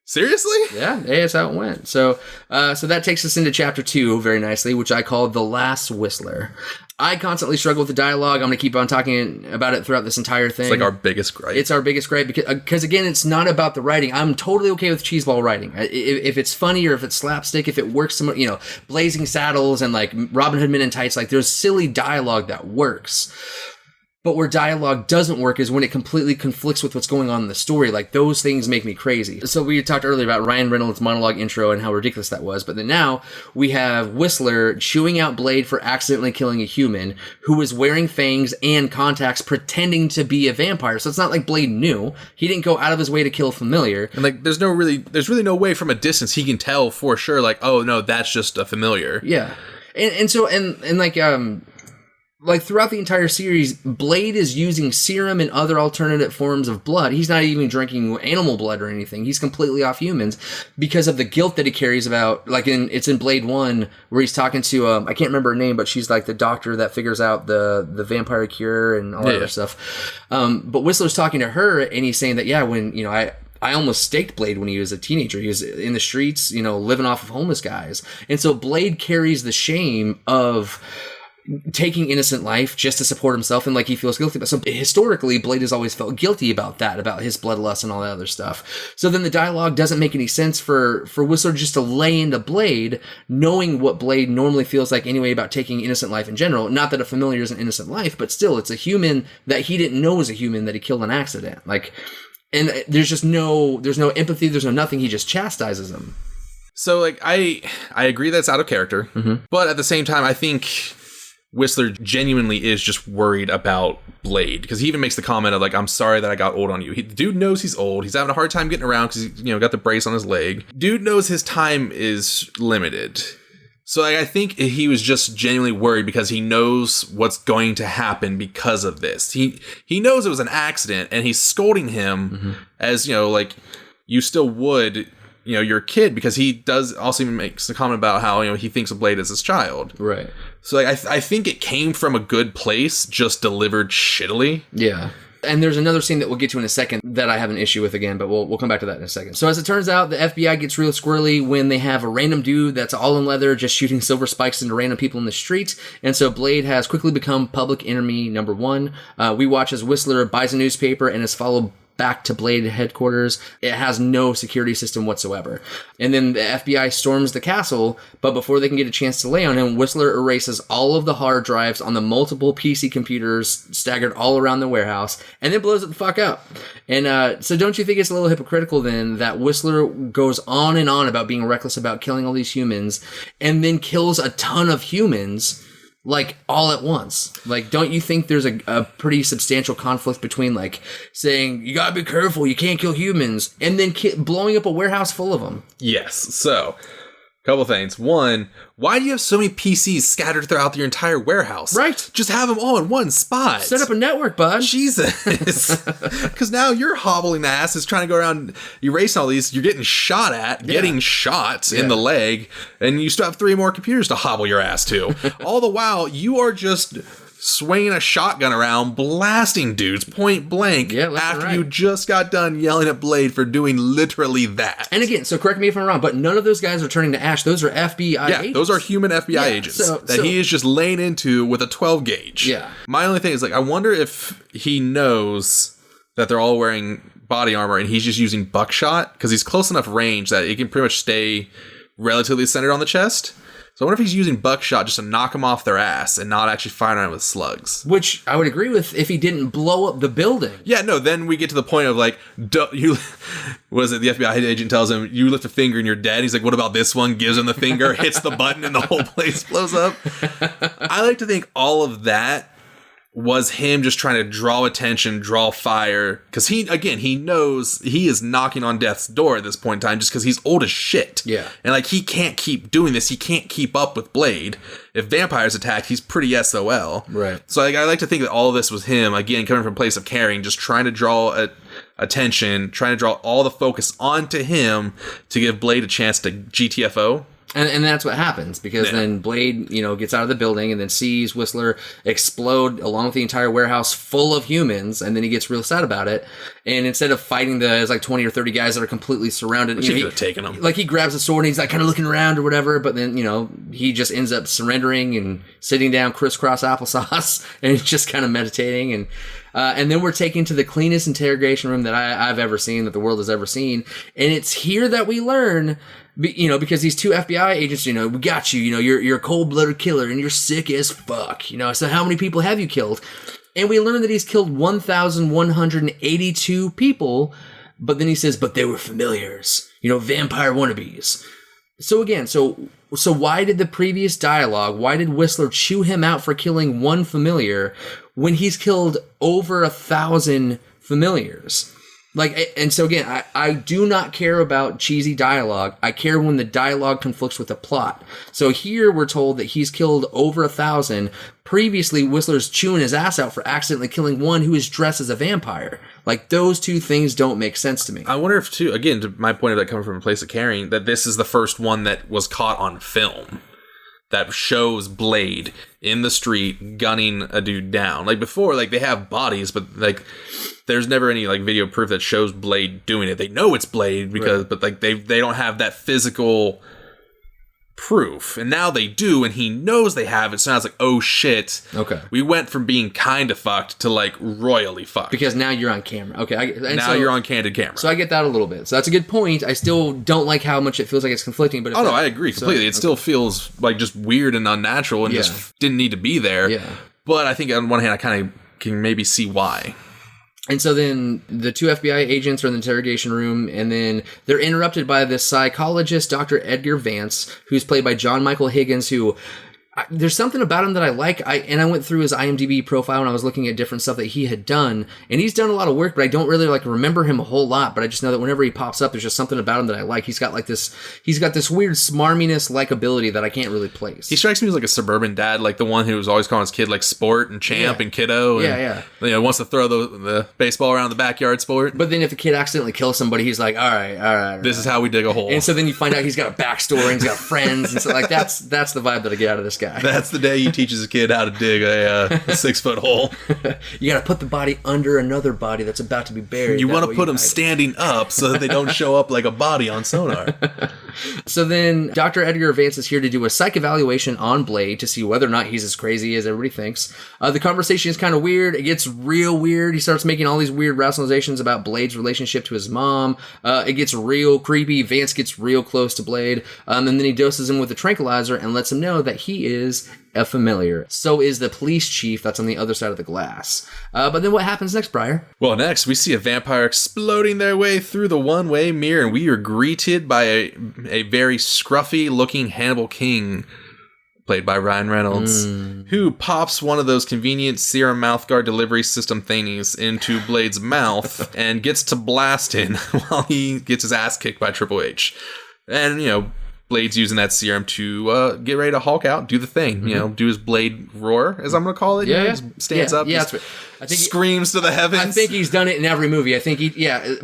Seriously? Yeah, that's how it went. So that takes us into chapter 2 very nicely, which I called The Last Whistler. I constantly struggle with the dialogue. I'm going to keep on talking about it throughout this entire thing. It's like our biggest gripe. It's our biggest gripe because again, it's not about the writing. I'm totally okay with cheeseball writing. If it's funny or if it's slapstick, if it works, you know, Blazing Saddles and like Robin Hood Men in Tights, like there's silly dialogue that works. But where dialogue doesn't work is when it completely conflicts with what's going on in the story. Like, those things make me crazy. So we talked earlier about Ryan Reynolds' monologue intro and how ridiculous that was. But then now we have Whistler chewing out Blade for accidentally killing a human who was wearing fangs and contacts pretending to be a vampire. So it's not like Blade knew. He didn't go out of his way to kill a familiar. And like, there's really no way from a distance he can tell for sure, like, oh no, that's just a familiar. Yeah. And so like throughout the entire series, Blade is using serum and other alternate forms of blood. He's not even drinking animal blood or anything. He's completely off humans because of the guilt that he carries about, like it's in Blade 1 where he's talking to, I can't remember her name, but she's like the doctor that figures out the vampire cure and all that other stuff. But Whistler's talking to her and he's saying that, yeah, when, you know, I almost staked Blade when he was a teenager. He was in the streets, you know, living off of homeless guys. And so Blade carries the shame of taking innocent life just to support himself, and like he feels guilty about. So historically, Blade has always felt guilty about that, about his bloodlust and all that other stuff. So then the dialogue doesn't make any sense for Whistler just to lay into Blade, knowing what Blade normally feels like anyway about taking innocent life in general. Not that a familiar is an innocent life, but still, it's a human that he didn't know was a human that he killed in accident. Like, and there's no empathy, there's no nothing. He just chastises him. So like, I agree that's out of character, but at the same time, I think Whistler genuinely is just worried about Blade, because he even makes the comment of like, I'm sorry that I got old on you. The dude knows he's old. He's having a hard time getting around because he, you know, got the brace on his leg. Dude knows his time is limited. So like, I think he was just genuinely worried because he knows what's going to happen because of this. He knows it was an accident, and he's scolding him as, you know, like, you still would, you know, your kid, because he does also even makes the comment about how, you know, he thinks of Blade as his child. Right. So like, I think it came from a good place, just delivered shittily. Yeah. And there's another scene that we'll get to in a second that I have an issue with again, but we'll come back to that in a second. So as it turns out, the FBI gets real squirrely when they have a random dude that's all in leather just shooting silver spikes into random people in the street. And so Blade has quickly become public enemy number one. We watch as Whistler buys a newspaper and is followed back to Blade headquarters. It has no security system whatsoever. And then the FBI storms the castle, but before they can get a chance to lay on him, Whistler erases all of the hard drives on the multiple PC computers staggered all around the warehouse, and then blows it the fuck up. And so don't you think it's a little hypocritical then that Whistler goes on and on about being reckless about killing all these humans, and then kills a ton of humans like all at once? Like, don't you think there's a pretty substantial conflict between like saying you gotta be careful, you can't kill humans, and then blowing up a warehouse full of them? Yes. So, couple things. One, why do you have so many PCs scattered throughout your entire warehouse? Right. Just have them all in one spot. Set up a network, bud. Jesus. Because now you're hobbling the asses trying to go around erasing all these. You're getting shot at, getting shot in the leg, and you still have 3 more computers to hobble your ass to. All the while, you are just swinging a shotgun around, blasting dudes point blank after you just got done yelling at Blade for doing literally that. And again, so correct me if I'm wrong, but none of those guys are turning to ash. Those are FBI agents. Yeah, those are human FBI agents that he is just laying into with a 12 gauge. Yeah. My only thing is, like, I wonder if he knows that they're all wearing body armor and he's just using buckshot, because he's close enough range that it can pretty much stay relatively centered on the chest. So I wonder if he's using buckshot just to knock them off their ass and not actually firing them with slugs. Which I would agree with if he didn't blow up the building. Yeah, no, then we get to the point of like, what is it? The FBI agent tells him, you lift a finger and you're dead. He's like, what about this one? Gives him the finger, hits the button, and the whole place blows up. I like to think all of that was him just trying to draw attention, draw fire. Because he knows he is knocking on death's door at this point in time just because he's old as shit. Yeah. And like, he can't keep doing this. He can't keep up with Blade. If vampires attack, he's pretty SOL. Right. So I like to think that all of this was him, again, coming from a place of caring, just trying to draw attention, trying to draw all the focus onto him to give Blade a chance to GTFO. And that's what happens, because then Blade, gets out of the building and then sees Whistler explode along with the entire warehouse full of humans, and then he gets real sad about it. And instead of fighting there's like 20 or 30 guys that are completely surrounded, he could have taken them. Like, he grabs a sword and he's like kind of looking around or whatever, but then, he just ends up surrendering and sitting down crisscross applesauce and just kind of meditating. And then we're taken to the cleanest interrogation room that I've ever seen, that the world has ever seen. And it's here that we learn, because these 2 FBI agents, we got you, you're a cold-blooded killer and you're sick as fuck, so how many people have you killed? And we learn that he's killed 1,182 people, but then he says, but they were familiars, vampire wannabes. So again, so why did the previous dialogue, why did Whistler chew him out for killing one familiar when he's killed over 1,000 familiars? Like, and so again, I do not care about cheesy dialogue. I care when the dialogue conflicts with the plot. So here we're told that he's killed over 1,000. Previously, Whistler's chewing his ass out for accidentally killing one who is dressed as a vampire. Like, those two things don't make sense to me. I wonder if, too, again, to my point of that coming from a place of caring, that this is the first one that was caught on film that shows Blade in the street gunning a dude down. Like, before, like, they have bodies, but, like, there's never any, like, video proof that shows Blade doing it. They know it's Blade because, but, like, they don't have that physical proof. And now they do, and he knows they have it. So now it's like, oh shit. Okay. We went from being kind of fucked to, like, royally fucked. Because now you're on camera. Okay. Now you're on candid camera. So I get that a little bit. So that's a good point. I still don't like how much it feels like it's conflicting. But I agree completely. It still feels like just weird and unnatural and just didn't need to be there. Yeah. But I think on one hand, I kind of can maybe see why. And so then the 2 FBI agents are in the interrogation room, and then they're interrupted by this psychologist, Dr. Edgar Vance, who's played by John Michael Higgins, who... there's something about him that I like. I went through his IMDb profile and I was looking at different stuff that he had done, and he's done a lot of work, but I don't really remember him a whole lot. But I just know that whenever he pops up, there's just something about him that I like. He's got this weird smarminess, likability that I can't really place. He strikes me as like a suburban dad, like the one who was always calling his kid like sport and champ and kiddo. And, wants to throw the baseball around the backyard sport. But then if the kid accidentally kills somebody, he's like, all right. This is how we dig a hole. And so then you find out he's got a backstory and he's got friends, and so that's the vibe that I get out of this guy. guy. That's the day he teaches a kid how to dig a 6-foot hole. You got to put the body under another body that's about to be buried. You want to put them standing up so that they don't show up like a body on sonar. So then Dr. Edgar Vance is here to do a psych evaluation on Blade to see whether or not he's as crazy as everybody thinks. The conversation is kind of weird. It gets real weird. He starts making all these weird rationalizations about Blade's relationship to his mom. It gets real creepy. Vance gets real close to Blade. And then he doses him with a tranquilizer and lets him know that he is a familiar. So is the police chief that's on the other side of the glass. But then what happens next, Briar? Well, next we see a vampire exploding their way through the one-way mirror, and we are greeted by a very scruffy-looking Hannibal King, played by Ryan Reynolds, who pops one of those convenient serum mouthguard delivery system thingies into Blade's mouth and gets to blasting while he gets his ass kicked by Triple H. And, Blade's using that serum to get ready to Hulk out, do the thing, do his Blade roar, as I'm going to call it. Yeah. Stands up, that's right. I think screams to the heavens. I think he's done it in every movie. I think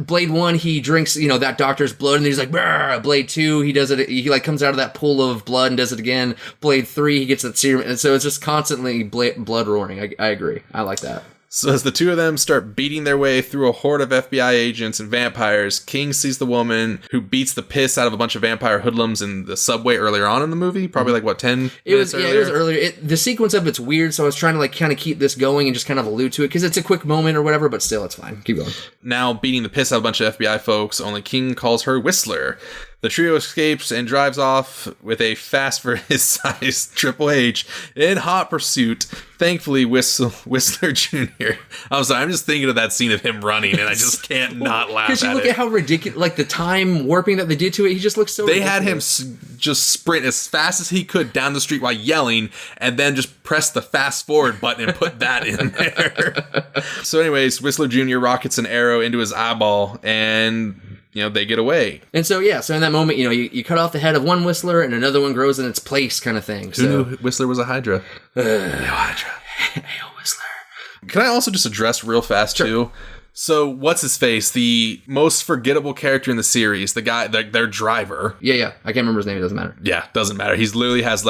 Blade 1, he drinks, that doctor's blood, and he's like, brr. Blade 2, he does it, he like comes out of that pool of blood and does it again. Blade 3, he gets that serum, and so it's just constantly blood roaring. I agree. I like that. So as the two of them start beating their way through a horde of FBI agents and vampires, King sees the woman who beats the piss out of a bunch of vampire hoodlums in the subway earlier on in the movie. Probably 10 minutes earlier? It was earlier. The sequence of it's weird, so I was trying to kind of keep this going and just kind of allude to it because it's a quick moment or whatever, but still, it's fine. Keep going. Now beating the piss out of a bunch of FBI folks, only King calls her Whistler. The trio escapes and drives off with a fast for his size Triple H in hot pursuit. Thankfully, Whistler Jr. I'm sorry, I'm just thinking of that scene of him running, and I just can't not laugh at it. Because you look at how ridiculous, the time warping that they did to it, he just looks so ridiculous. Had him just sprint as fast as he could down the street while yelling, and then just press the fast forward button and put that in there. So anyways, Whistler Jr. rockets an arrow into his eyeball, and they get away. And so in that moment, you cut off the head of one Whistler and another one grows in its place kind of thing. Who knew Whistler was a Hydra? Hydra. Hail Whistler. Can I also just address real fast, too? So, what's his face? The most forgettable character in the series, the guy, their driver. Yeah. I can't remember his name. It doesn't matter. Yeah, doesn't matter. He literally has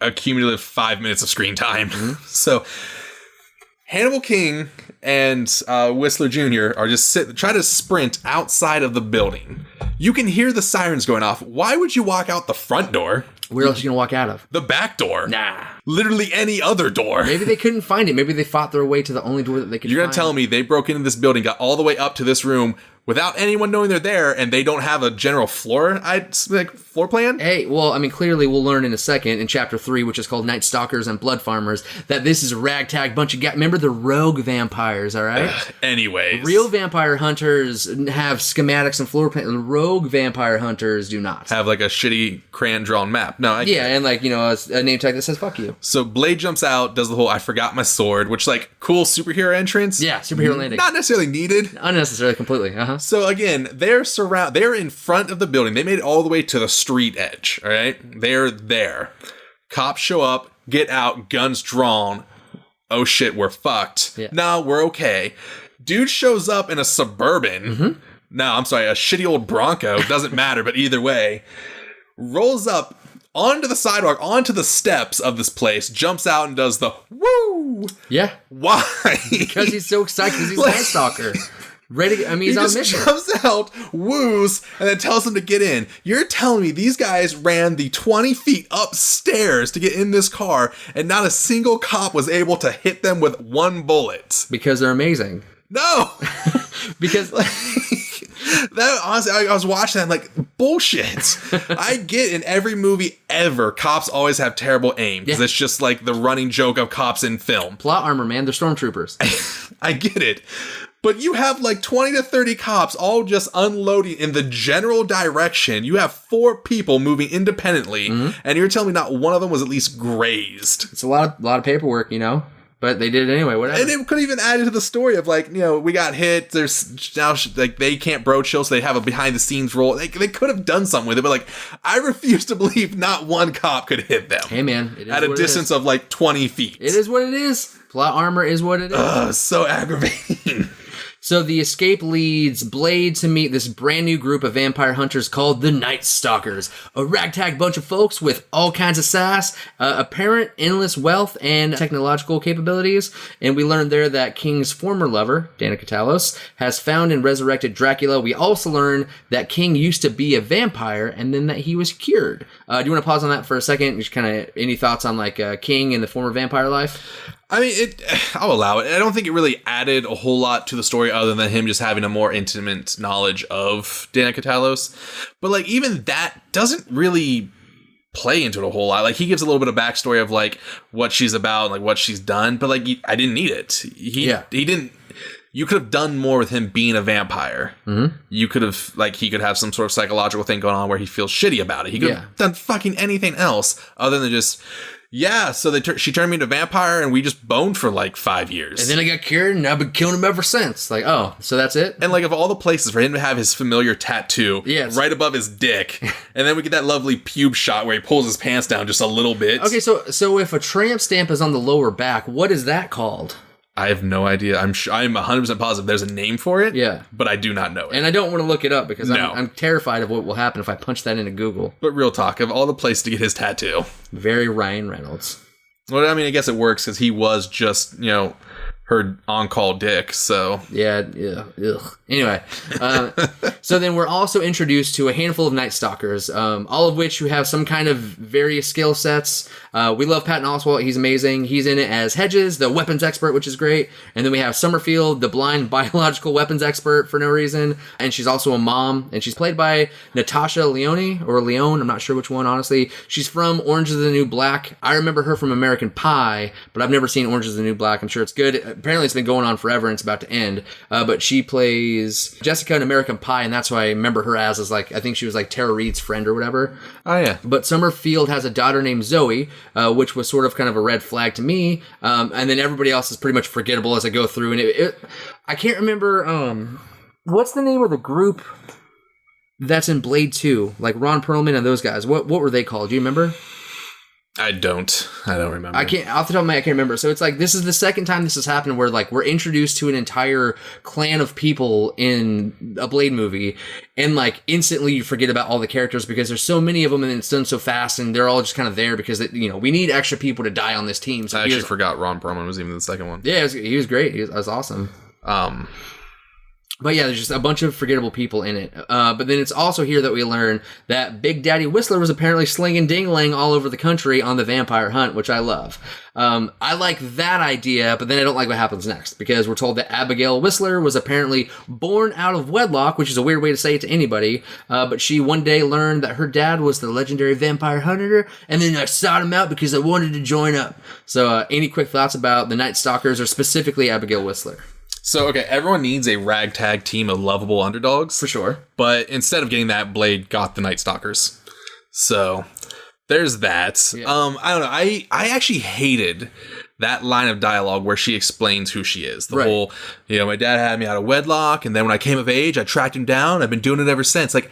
a cumulative 5 minutes of screen time. Mm-hmm. So, Hannibal King and Whistler Jr. are just try to sprint outside of the building. You can hear the sirens going off. Why would you walk out the front door? Where else are you going to walk out of? The back door. Nah. Literally any other door. Maybe they couldn't find it. Maybe they fought their way to the only door that they could find. You're going to tell me they broke into this building, got all the way up to this room without anyone knowing they're there, and they don't have a general floor plan? Hey, well, clearly we'll learn in a second in Chapter 3, which is called Night Stalkers and Blood Farmers, that this is a ragtag bunch of guys. Remember the rogue vampires, all right? Anyways. Real vampire hunters have schematics and floor plans. Rogue vampire hunters do not. Have a shitty crayon-drawn map. No, and a name tag that says, fuck you. So Blade jumps out, does the whole I forgot my sword, which cool superhero entrance. Yeah, superhero landing. Not necessarily needed. Unnecessarily, completely. Uh-huh. So again, they're in front of the building. They made it all the way to the street edge, all right? They're there. Cops show up, get out, guns drawn. Oh shit, we're fucked. Yeah. No, we're okay. Dude shows up in a Suburban. Mm-hmm. No, I'm sorry, a shitty old Bronco. Doesn't matter, but either way. Rolls up onto the sidewalk, onto the steps of this place, jumps out and does the woo. Yeah. Why? Because he's so excited because he's a Night Stalker. Ready? He's on a mission. He just jumps out, woos, and then tells them to get in. You're telling me these guys ran the 20 feet upstairs to get in this car, and not a single cop was able to hit them with one bullet? Because they're amazing. No! Because... That honestly, I was watching that, bullshit. I get in every movie ever, cops always have terrible aim. Because it's just the running joke of cops in film. Plot armor, man. They're stormtroopers. I get it. But you have 20 to 30 cops all just unloading in the general direction. You have 4 people moving independently, and you're telling me not one of them was at least grazed. It's a lot of paperwork, But they did it anyway, whatever. And it could even add to the story of we got hit. There's now they can't broach show, so they have a behind the scenes role. They could have done something with it, but I refuse to believe not one cop could hit them. Hey man, it is at a distance of 20 feet. It is what it is. Plot armor is what it is. So aggravating. So the escape leads Blade to meet this brand new group of vampire hunters called the Night Stalkers, a ragtag bunch of folks with all kinds of sass, apparent endless wealth, and technological capabilities. And we learned there that King's former lover, Danica Talos, has found and resurrected Dracula. We also learn that King used to be a vampire and then that he was cured. Do you want to pause on that for a second? Just kind of any thoughts on like King and the former vampire life? I mean, I'll allow it. I don't think it really added a whole lot to the story other than him just having a more intimate knowledge of Danica Talos. But, like, even that doesn't really play into it a whole lot. Like, he gives a little bit of backstory of, like, what she's about, like, what she's done. But, like, I didn't need it. He didn't... You could have done more with him being a vampire. Mm-hmm. You could have, like, he could have some sort of psychological thing going on where he feels shitty about it. He could have done fucking anything else other than just... Yeah, so she turned me into a vampire, and we just boned for, like, 5 years. And then I got cured, and I've been killing him ever since. Like, oh, so that's it? And, like, of all the places for him to have his familiar tattoo right above his dick, and then we get that lovely pube shot where he pulls his pants down just a little bit. Okay, so if a tramp stamp is on the lower back, what is that called? I have no idea. I'm 100% positive there's a name for it. Yeah. But I do not know it. And I don't want to look it up because I'm terrified of what will happen if I punch that into Google. But real talk, of all the places to get his tattoo. Very Ryan Reynolds. Well, I mean, I guess it works because he was just, her on-call dick, so... Yeah, ugh. Anyway, so then we're also introduced to a handful of Night Stalkers, all of which who have some kind of various skill sets. We love Patton Oswalt. He's amazing. He's in it as Hedges, the weapons expert, which is great. And then we have Summerfield, the blind biological weapons expert for no reason. And she's also a mom, and she's played by Natasha Lyonne, or Leone. I'm not sure which one, honestly. She's from Orange is the New Black. I remember her from American Pie, but I've never seen Orange is the New Black. I'm sure it's good. Apparently it's been going on forever and it's about to end. But she plays Jessica in American Pie, and that's why I remember her as like, I think she was like Tara Reid's friend or whatever. Oh, yeah. But Summerfield has a daughter named Zoe, which was sort of kind of a red flag to me. And then everybody else is pretty much forgettable as I go through. And I can't remember, what's the name of the group that's in Blade 2? Like Ron Perlman and those guys. What were they called? Do you remember? I don't remember. Off the top of my head, I can't remember. So it's like, this is the second time this has happened where like we're introduced to an entire clan of people in a Blade movie, and like instantly you forget about all the characters because there's so many of them and it's done so fast, and they're all just kind of there because we need extra people to die on this team. So I actually forgot Ron Perlman was even in the second one. Yeah, he was great. He was awesome. But yeah, there's just a bunch of forgettable people in it. But then it's also here that we learn that Big Daddy Whistler was apparently slinging ding-a-ling all over the country on the vampire hunt, which I love. I like that idea, but then I don't like what happens next, because we're told that Abigail Whistler was apparently born out of wedlock, which is a weird way to say it to anybody, but she one day learned that her dad was the legendary vampire hunter, and then I sought him out because I wanted to join up. So any quick thoughts about the Night Stalkers, or specifically Abigail Whistler? So, okay, everyone needs a ragtag team of lovable underdogs. For sure. But instead of getting that, Blade got the Night Stalkers. So, there's that. Yeah. I don't know. I actually hated that line of dialogue where she explains who she is. The whole, my dad had me out of wedlock, and then when I came of age, I tracked him down. I've been doing it ever since. Like,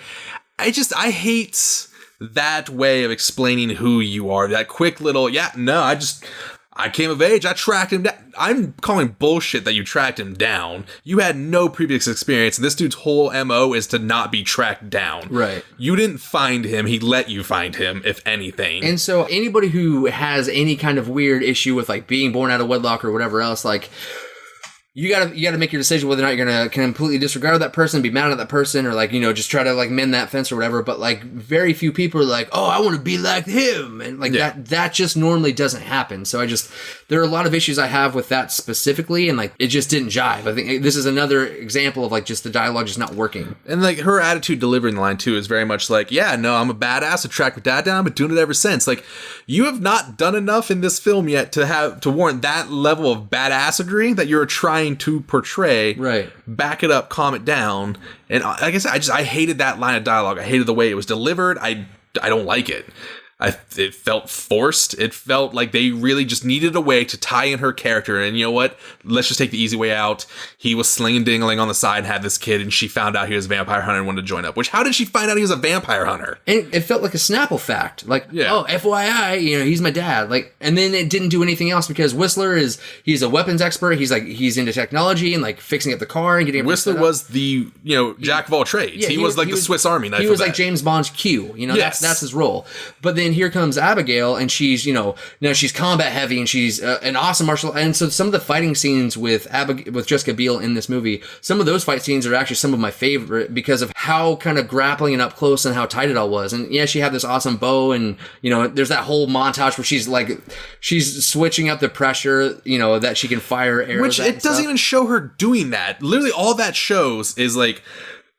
I hate that way of explaining who you are. That quick little, I came of age, I tracked him down. I'm calling bullshit that you tracked him down. You had no previous experience, and this dude's whole MO is to not be tracked down. Right. You didn't find him, he let you find him, if anything. And so anybody who has any kind of weird issue with like being born out of wedlock or whatever else, like, you gotta make your decision whether or not you're gonna completely disregard that person, be mad at that person, or like, just try to like mend that fence or whatever. But like, very few people are like, oh, I want to be like him, and like that just normally doesn't happen. So there are a lot of issues I have with that specifically, and like it just didn't jive. I think this is another example of like just the dialogue just not working. And like her attitude delivering the line too is very much like, yeah, no, I'm a badass. I tracked my dad down. I've been doing it ever since. Like, you have not done enough in this film yet to warrant that level of badassery that you're trying to portray. Right. Back it up, calm it down. And like I said, I hated that line of dialogue. I hated the way it was delivered. I don't like it. It felt forced. It felt like they really just needed a way to tie in her character. And you know what? Let's just take the easy way out. He was slinging dingling on the side and had this kid, and she found out he was a vampire hunter and wanted to join up. Which, how did she find out he was a vampire hunter? And it felt like a Snapple fact. Like, oh, FYI, he's my dad. Like, and then it didn't do anything else because Whistler he's a weapons expert. He's into technology and like fixing up the car and getting. Whistler was the jack of all trades. Yeah, he was like the Swiss Army knife. He was like James Bond's Q. That's his role. But then here comes Abigail, and she's now she's combat heavy, and she's an awesome martial. And so some of the fighting scenes with Jessica Biel in this movie, some of those fight scenes are actually some of my favorite because of how kind of grappling and up close and how tight it all was. And yeah, she had this awesome bow, and there's that whole montage where she's switching up the pressure, that she can fire arrows. Which it doesn't even show her doing that. Literally, all that shows is like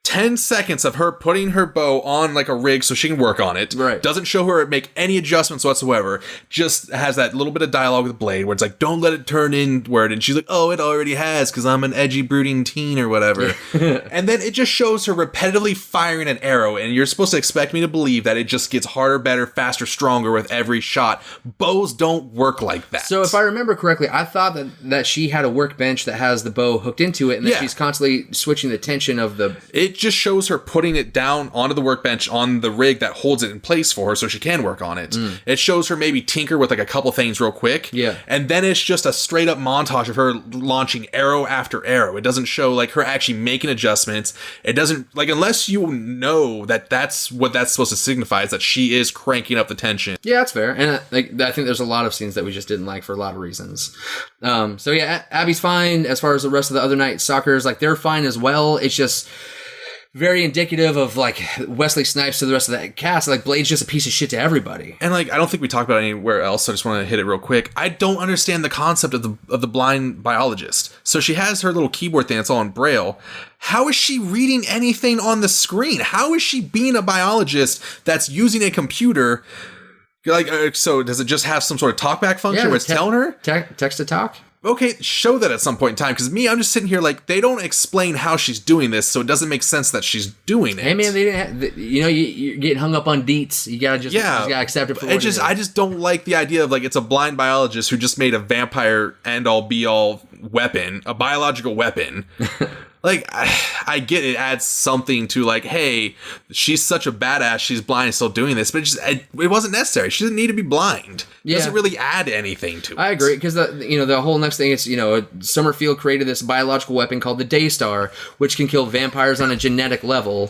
10 seconds of her putting her bow on like a rig so she can work on it. Right. Doesn't show her make any adjustments whatsoever. Just has that little bit of dialogue with Blade where it's like, don't let it turn inward. And she's like, oh, it already has because I'm an edgy, brooding teen or whatever. And then it just shows her repetitively firing an arrow. And you're supposed to expect me to believe that it just gets harder, better, faster, stronger with every shot. Bows don't work like that. So if I remember correctly, I thought that she had a workbench that has the bow hooked into it and that she's constantly switching the tension of the... It just shows her putting it down onto the workbench on the rig that holds it in place for her so she can work on it. It shows her maybe tinker with like a couple things real quick. Yeah. And then it's just a straight up montage of her launching arrow after arrow. It doesn't show like her actually making adjustments. It doesn't like, unless you know that that's what that's supposed to signify, is that she is cranking up the tension. Yeah, that's fair. And I think there's a lot of scenes that we just didn't like for a lot of reasons. So yeah, Abby's fine. As far as the rest of the other Night Stalkers, like they're fine as well. It's just very indicative of like Wesley Snipes to the rest of that cast. Like Blade's just a piece of shit to everybody. And like, I don't think we talked about it anywhere else. So I just want to hit it real quick. I don't understand the concept of the blind biologist. So she has her little keyboard thing that's all in Braille. How is she reading anything on the screen? How is she being a biologist that's using a computer? Like, so does it just have some sort of talkback function where it's telling her? Text to talk? Okay, show that at some point in time, because I'm just sitting here like, they don't explain how she's doing this, so it doesn't make sense that she's doing it. Hey man, they didn't have, you're getting hung up on deets. You gotta just accept it for what it is. I just don't like the idea of like, it's a blind biologist who just made a vampire end-all be-all weapon, a biological weapon. Like, I get it adds something to like, hey, she's such a badass, she's blind and still doing this, but it wasn't necessary. She didn't need to be blind. It doesn't really add anything to it. I agree, because the whole next thing is, Summerfield created this biological weapon called the Daystar, which can kill vampires on a genetic level.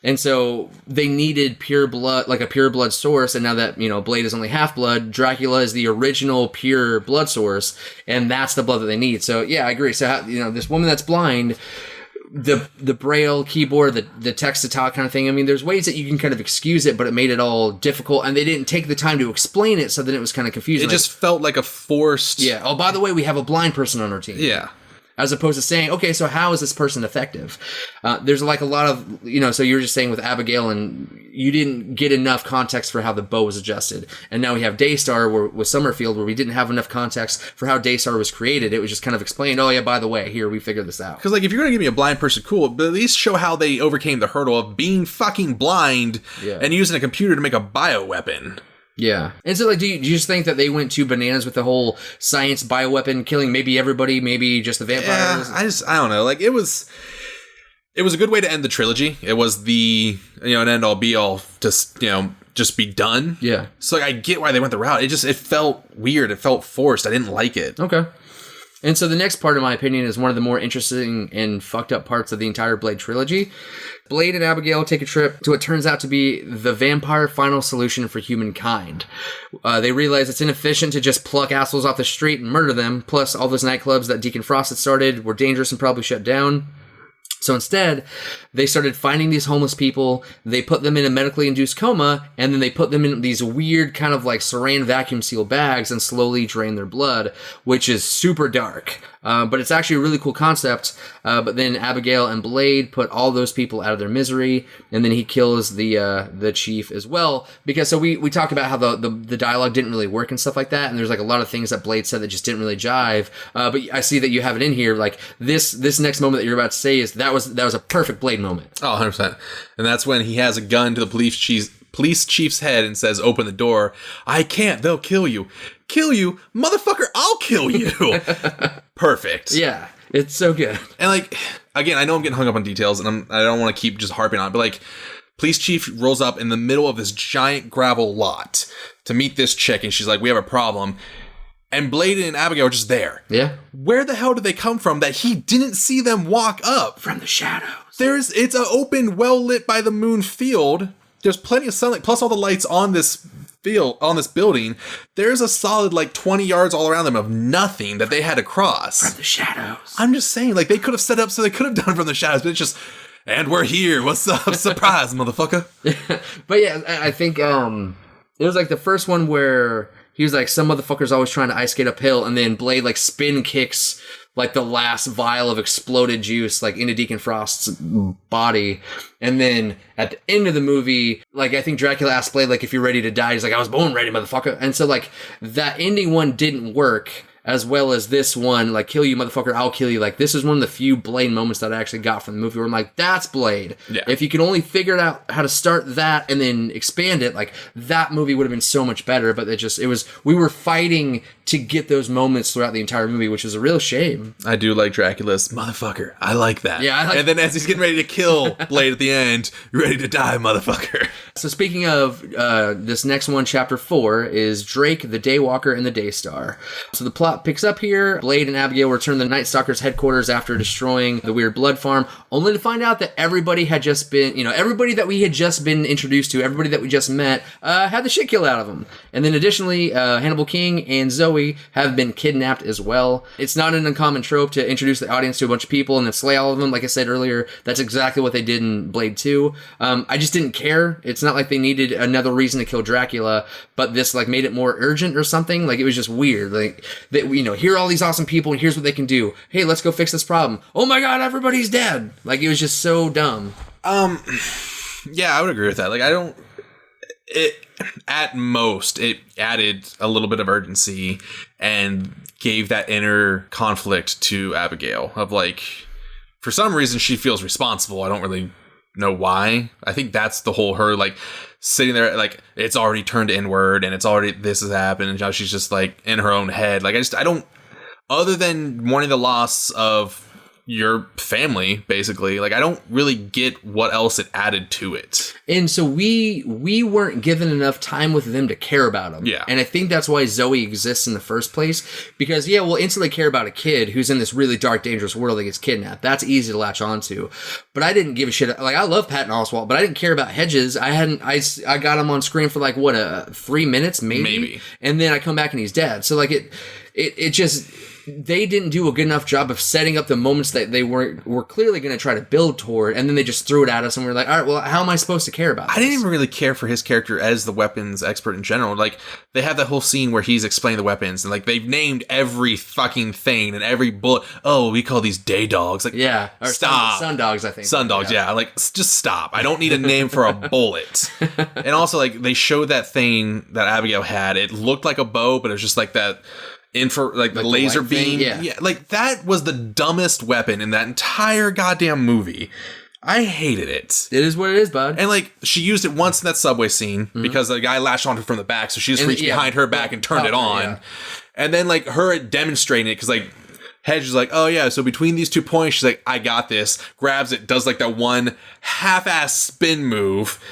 And so they needed pure blood, like a pure blood source. And now that, Blade is only half blood, Dracula is the original pure blood source. And that's the blood that they need. So yeah, I agree. So, this woman that's blind, the Braille keyboard, the text to talk kind of thing. I mean, there's ways that you can kind of excuse it, but it made it all difficult, and they didn't take the time to explain it, so then it was kind of confusing. It just felt like a forced... Yeah. Oh, by the way, we have a blind person on our team. Yeah. As opposed to saying, okay, so how is this person effective? There's like a lot of, so you're just saying with Abigail, and you didn't get enough context for how the bow was adjusted. And now we have Daystar with Summerfield, where we didn't have enough context for how Daystar was created. It was just kind of explained, oh yeah, by the way, here, we figured this out. Because like, if you're going to give me a blind person, cool, but at least show how they overcame the hurdle of being fucking blind and using a computer to make a bioweapon. Yeah. And so, like, do you just think that they went too bananas with the whole science bioweapon killing maybe everybody, maybe just the vampires? Yeah, I don't know. Like, it was a good way to end the trilogy. It was the, an end-all, be-all to, just be done. Yeah. So, like, I get why they went the route. It felt weird. It felt forced. I didn't like it. Okay. And so the next part, in my opinion, is one of the more interesting and fucked up parts of the entire Blade trilogy. Blade and Abigail take a trip to what turns out to be the vampire final solution for humankind. They realize it's inefficient to just pluck assholes off the street and murder them, plus all those nightclubs that Deacon Frost had started were dangerous and probably shut down. So instead, they started finding these homeless people, they put them in a medically induced coma, and then they put them in these weird kind of like saran vacuum seal bags and slowly drain their blood, which is super dark. But it's actually a really cool concept. But then Abigail and Blade put all those people out of their misery, and then he kills the chief as well. Because so we talked about how the dialogue didn't really work and stuff like that, and there's like a lot of things that Blade said that just didn't really jive. But I see that you have it in here. Like this next moment that you're about to say that was a perfect Blade moment. Oh, 100%. And that's when he has a gun to the police police chief's head and says, "Open the door." "I can't. They'll kill you." "Kill you? Motherfucker, I'll kill you." Perfect. Yeah, it's so good. And like, again, I know I'm getting hung up on details, and I don't want to keep just harping on it, but like, police chief rolls up in the middle of this giant gravel lot to meet this chick, and she's like, "We have a problem." And Blade and Abigail are just there. Yeah. Where the hell did they come from that he didn't see them walk up? From the shadows. It's an open, well lit by the moon field. There's plenty of sunlight, plus all the lights on this field, on this building. There's a solid like 20 yards all around them of nothing that they had to cross. From the shadows. I'm just saying, like, they could have set up so they could have done from the shadows, but it's just, and we're here. What's up? Surprise, motherfucker. But yeah, I think it was like the first one where he was like, some motherfucker's always trying to ice skate uphill, and then Blade like spin kicks like the last vial of exploded juice like into Deacon Frost's body. And then at the end of the movie, like, I think Dracula asked Blade, like, if you're ready to die. He's like, "I was born ready, motherfucker." And so like that ending one didn't work as well as this one, like, "Kill you, motherfucker, I'll kill you." Like, this is one of the few Blade moments that I actually got from the movie where I'm like, that's Blade. Yeah. If you could only figure out how to start that and then expand it, like, that movie would have been so much better. But we were fighting to get those moments throughout the entire movie, which is a real shame. I do like Dracula's "motherfucker." I like that. Yeah, and then as he's getting ready to kill Blade at the end, "You're ready to die, motherfucker." So speaking of this next one, chapter 4, is Drake, the Daywalker, and the Daystar. So the plot picks up here. Blade and Abigail return to the Night Stalkers headquarters after destroying the weird blood farm, only to find out that everybody had just been, everybody that we had just been introduced to, everybody that we just met, had the shit killed out of them. And then additionally, Hannibal King and Zoe have been kidnapped as well. It's not an uncommon trope to introduce the audience to a bunch of people and then slay all of them. Like I said earlier, that's exactly what they did in Blade 2. I just didn't care. It's not like they needed another reason to kill Dracula, but this like made it more urgent or something. Like, it was just weird. Like, that, here are all these awesome people and here's what they can do. Hey, let's go fix this problem. Oh my god, everybody's dead. Like, it was just so dumb. Yeah, I would agree with that. Like, at most, it added a little bit of urgency and gave that inner conflict to Abigail of like, for some reason she feels responsible. I don't really know why. I think that's the whole her like sitting there like it's already turned inward and it's already this has happened and now she's just like in her own head. Like, I don't, other than mourning the loss of your family, basically, like, I don't really get what else it added to it. And so we weren't given enough time with them to care about them. Yeah. And I think that's why Zoe exists in the first place. Because, yeah, we'll instantly care about a kid who's in this really dark, dangerous world that gets kidnapped. That's easy to latch onto. But I didn't give a shit. Like, I love Patton Oswalt, but I didn't care about Hedges. I got him on screen for, like, what, 3 minutes, maybe? And then I come back and he's dead. So, like, it just... They didn't do a good enough job of setting up the moments that they were clearly going to try to build toward, and then they just threw it at us, and we're like, all right, well, how am I supposed to care about this? I didn't even really care for his character as the weapons expert in general. Like, they have that whole scene where he's explaining the weapons, and, like, they've named every fucking thing and every bullet. Oh, we call these day dogs. Like, yeah. Or stop. Sun dogs, I think. Sun dogs, yeah. Like, just stop. I don't need a name for a bullet. And also, like, they showed that thing that Abigail had. It looked like a bow, but it was just like that... like the laser beam. Yeah. Like, that was the dumbest weapon in that entire goddamn movie. I hated it. It is what it is, bud. And, like, she used it once in that subway scene because the guy lashed onto her from the back, so she just reached behind her back and turned it on. Yeah. And then, like, her demonstrating it, because, like, Hedge is like, oh, yeah, so between these 2 points, she's like, I got this. Grabs it, does, like, that one half-ass spin move.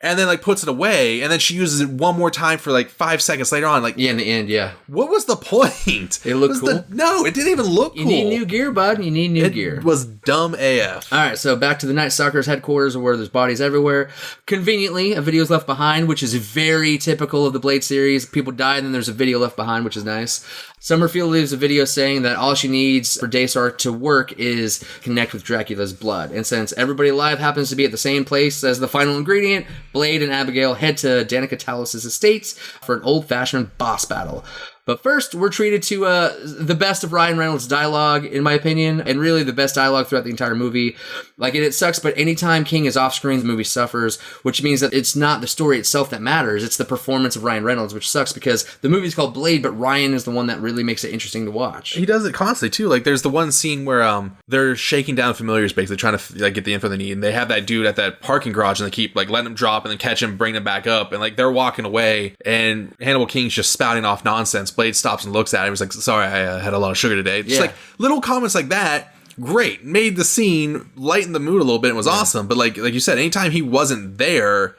And then, like, puts it away, and then she uses it one more time for, like, 5 seconds later on. Like, yeah, in the end, yeah. What was the point? It looked cool? No, it didn't even look cool. You need new gear, bud. You need new gear. It was dumb AF. All right, so back to the Night Stalkers headquarters where there's bodies everywhere. Conveniently, a video is left behind, which is very typical of the Blade series. People die, and then there's a video left behind, which is nice. Summerfield leaves a video saying that all she needs for Daystar to work is connect with Dracula's blood. And since everybody alive happens to be at the same place as the final ingredient, Blade and Abigail head to Danica Talos' estates for an old-fashioned boss battle. But first, we're treated to the best of Ryan Reynolds' dialogue, in my opinion, and really the best dialogue throughout the entire movie. Like, it sucks, but anytime King is off screen, the movie suffers, which means that it's not the story itself that matters. It's the performance of Ryan Reynolds, which sucks because the movie's called Blade, but Ryan is the one that really makes it interesting to watch. He does it constantly, too. Like, there's the one scene where they're shaking down familiars, basically, trying to like get the info they need, and they have that dude at that parking garage, and they keep like letting him drop and then catch him, bring him back up, and like they're walking away, and Hannibal King's just spouting off nonsense. Blade stops and looks at him. He's like, sorry, I had a lot of sugar today. Just like little comments like that. Great. Made the scene, lighten the mood a little bit, and was awesome. But like you said, anytime he wasn't there,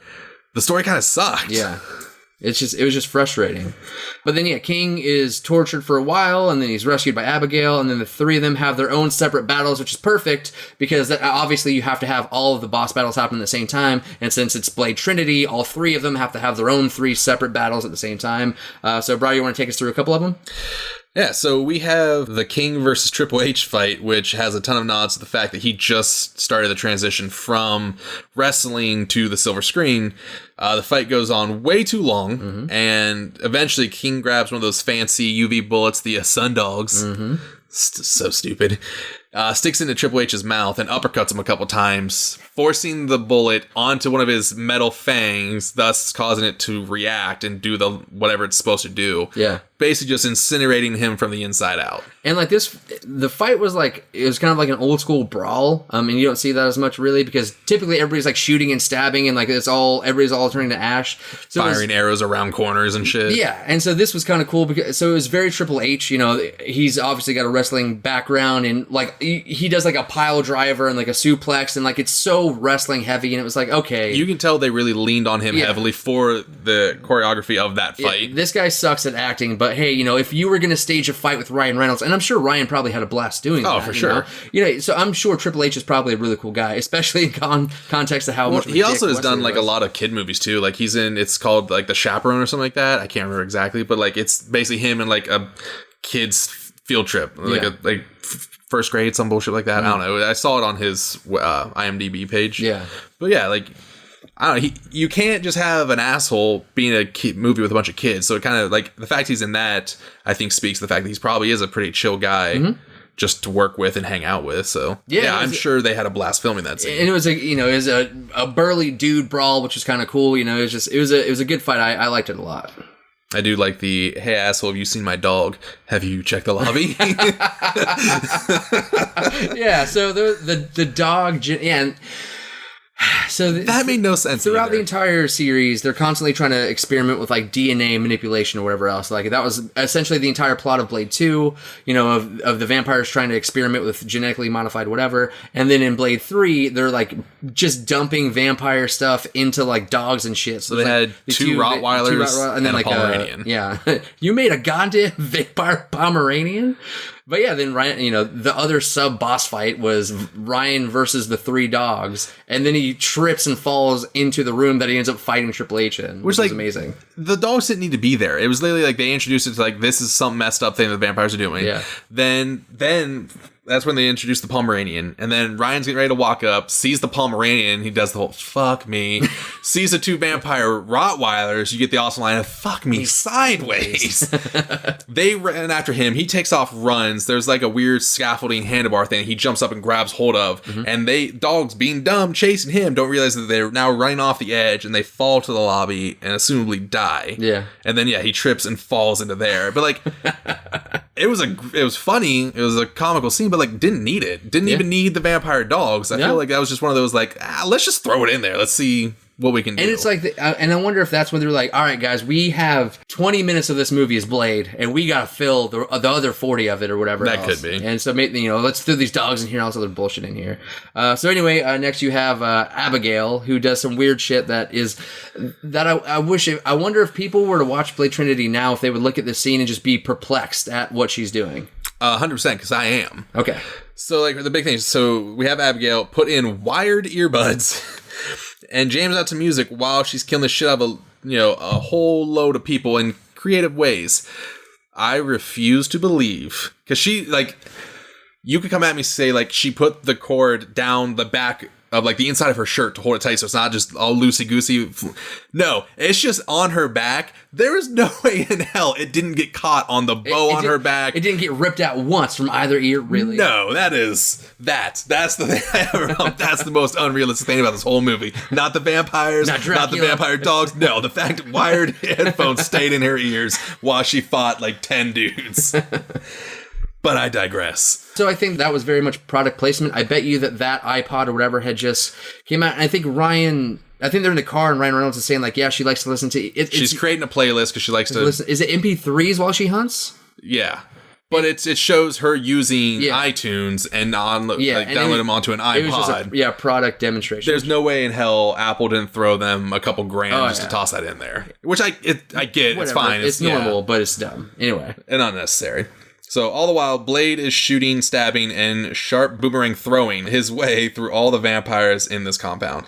the story kind of sucked. Yeah. It was just frustrating. But then, King is tortured for a while, and then he's rescued by Abigail, and then the three of them have their own separate battles, which is perfect, because obviously you have to have all of the boss battles happen at the same time, and since it's Blade Trinity, all three of them have to have their own 3 separate battles at the same time. So, Brian, you want to take us through a couple of them? Yeah, so we have the King versus Triple H fight, which has a ton of nods to the fact that he just started the transition from wrestling to the silver screen. The fight goes on way too long, and eventually King grabs one of those fancy UV bullets, the Sundogs. So stupid. Sticks into Triple H's mouth and uppercuts him a couple times, forcing the bullet onto one of his metal fangs, thus causing it to react and do the whatever it's supposed to do. Yeah. Basically just incinerating him from the inside out. And like the fight was like, it was kind of like an old school brawl. And you don't see that as much really, because typically everybody's like shooting and stabbing, and like everybody's all turning to ash. So firing arrows around corners and shit. Yeah. And so this was kind of cool because, so it was very Triple H, he's obviously got a wrestling background, and like he does like a pile driver and like a suplex, and like it's so wrestling heavy, and it was like, okay. You can tell they really leaned on him heavily for the choreography of that fight. This guy sucks at acting, but hey, if you were going to stage a fight with Ryan Reynolds, and I'm sure Ryan probably had a blast doing that. Oh, for sure. So I'm sure Triple H is probably a really cool guy, especially in context of how much he also has done like a lot of kid movies too. Like it's called like The Chaperone or something like that. I can't remember exactly, but like it's basically him and like a kid's field trip, like first grade, some bullshit like that. I don't know. I saw it on his IMDb page. Yeah. But yeah, like, I don't know. You can't just have an asshole being a movie with a bunch of kids. So it kind of like the fact he's in that, I think, speaks to the fact that he probably is a pretty chill guy just to work with and hang out with. So yeah, I'm sure they had a blast filming that scene. And it was a burly dude brawl, which is kind of cool. It was a good fight. I liked it a lot. I do like the, hey asshole, have you seen my dog? Have you checked the lobby? Yeah, so the dog, and so that made no sense throughout the entire series. They're constantly trying to experiment with like DNA manipulation or whatever else. Like that was essentially the entire plot of Blade 2, of the vampires trying to experiment with genetically modified whatever. And then in Blade 3, they're like just dumping vampire stuff into like dogs and shit. So they had two Rottweilers and then like a Pomeranian. You made a goddamn vampire Pomeranian? But yeah, then Ryan, the other sub-boss fight was Ryan versus the 3 dogs, and then he trips and falls into the room that he ends up fighting Triple H in, which is amazing. The dogs didn't need to be there. It was literally like they introduced it to like, this is some messed up thing that the vampires are doing. Yeah. Then that's when they introduced the Pomeranian, and then Ryan's getting ready to walk up, sees the Pomeranian, he does the whole fuck me, sees the 2 vampire Rottweilers, you get the awesome line of fuck me sideways. They ran after him, he takes off, runs, there's like a weird scaffolding handlebar thing he jumps up and grabs hold of, and dogs being dumb chasing him don't realize that they're now running off the edge, and they fall to the lobby and assumably die. Yeah. And then he trips and falls into there. But like it was funny, it was a comical scene, but like didn't need it. Didn't even need the vampire dogs. I feel like that was just one of those like, let's just throw it in there. Let's see what we can do. And it's like, and I wonder if that's when they're like, all right, guys, we have 20 minutes of this movie is Blade, and we got to fill the other 40 of it or whatever. That could be. And so, let's throw these dogs in here and all this other bullshit in here. So anyway, next you have Abigail, who does some weird shit that I wonder if people were to watch Blade Trinity now, if they would look at this scene and just be perplexed at what she's doing. 100%, because I am. Okay. So like the big thing, so we have Abigail put in wired earbuds and jams out to music while she's killing the shit out of a whole load of people in creative ways. I refuse to believe, because she, like, you could come at me and say, like, she put the cord down the back of like the inside of her shirt to hold it tight so it's not just all loosey-goosey. No, it's just on her back. There is no way in hell it didn't get caught on the bow on her back. It didn't get ripped out once from either ear, really. No, that's the thing. That's the most unrealistic thing about this whole movie. Not the vampires, not the vampire dogs. No, the fact that wired headphones stayed in her ears while she fought like 10 dudes. But I digress. So I think that was very much product placement. I bet you that iPod or whatever had just came out. And I think they're in the car and Ryan Reynolds is saying like, yeah, she likes to listen to it. She's creating a playlist because she likes to listen. Is it MP3s while she hunts? Yeah. But it shows her using iTunes and download them onto an iPod. It was just a product demonstration. There's no way in hell Apple didn't throw them a couple grand just to toss that in there. Which I get. Whatever. It's fine. It's normal, but it's dumb. Anyway. And unnecessary. So all the while, Blade is shooting, stabbing, and sharp boomerang throwing his way through all the vampires in this compound.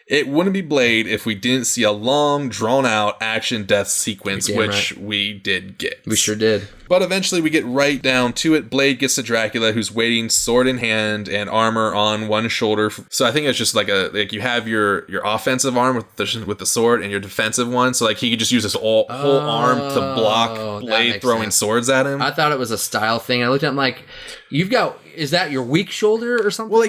It wouldn't be Blade if we didn't see a long, drawn-out action-death sequence, which we did get. We sure did. But eventually we get right down to it. Blade gets to Dracula, who's waiting, sword in hand, and armor on one shoulder. So I think it's just like you have your offensive arm with the sword and your defensive one. So like he could just use his whole arm to block Blade throwing swords at him. I thought it was a style thing. I looked at him like, is that your weak shoulder or something? Well,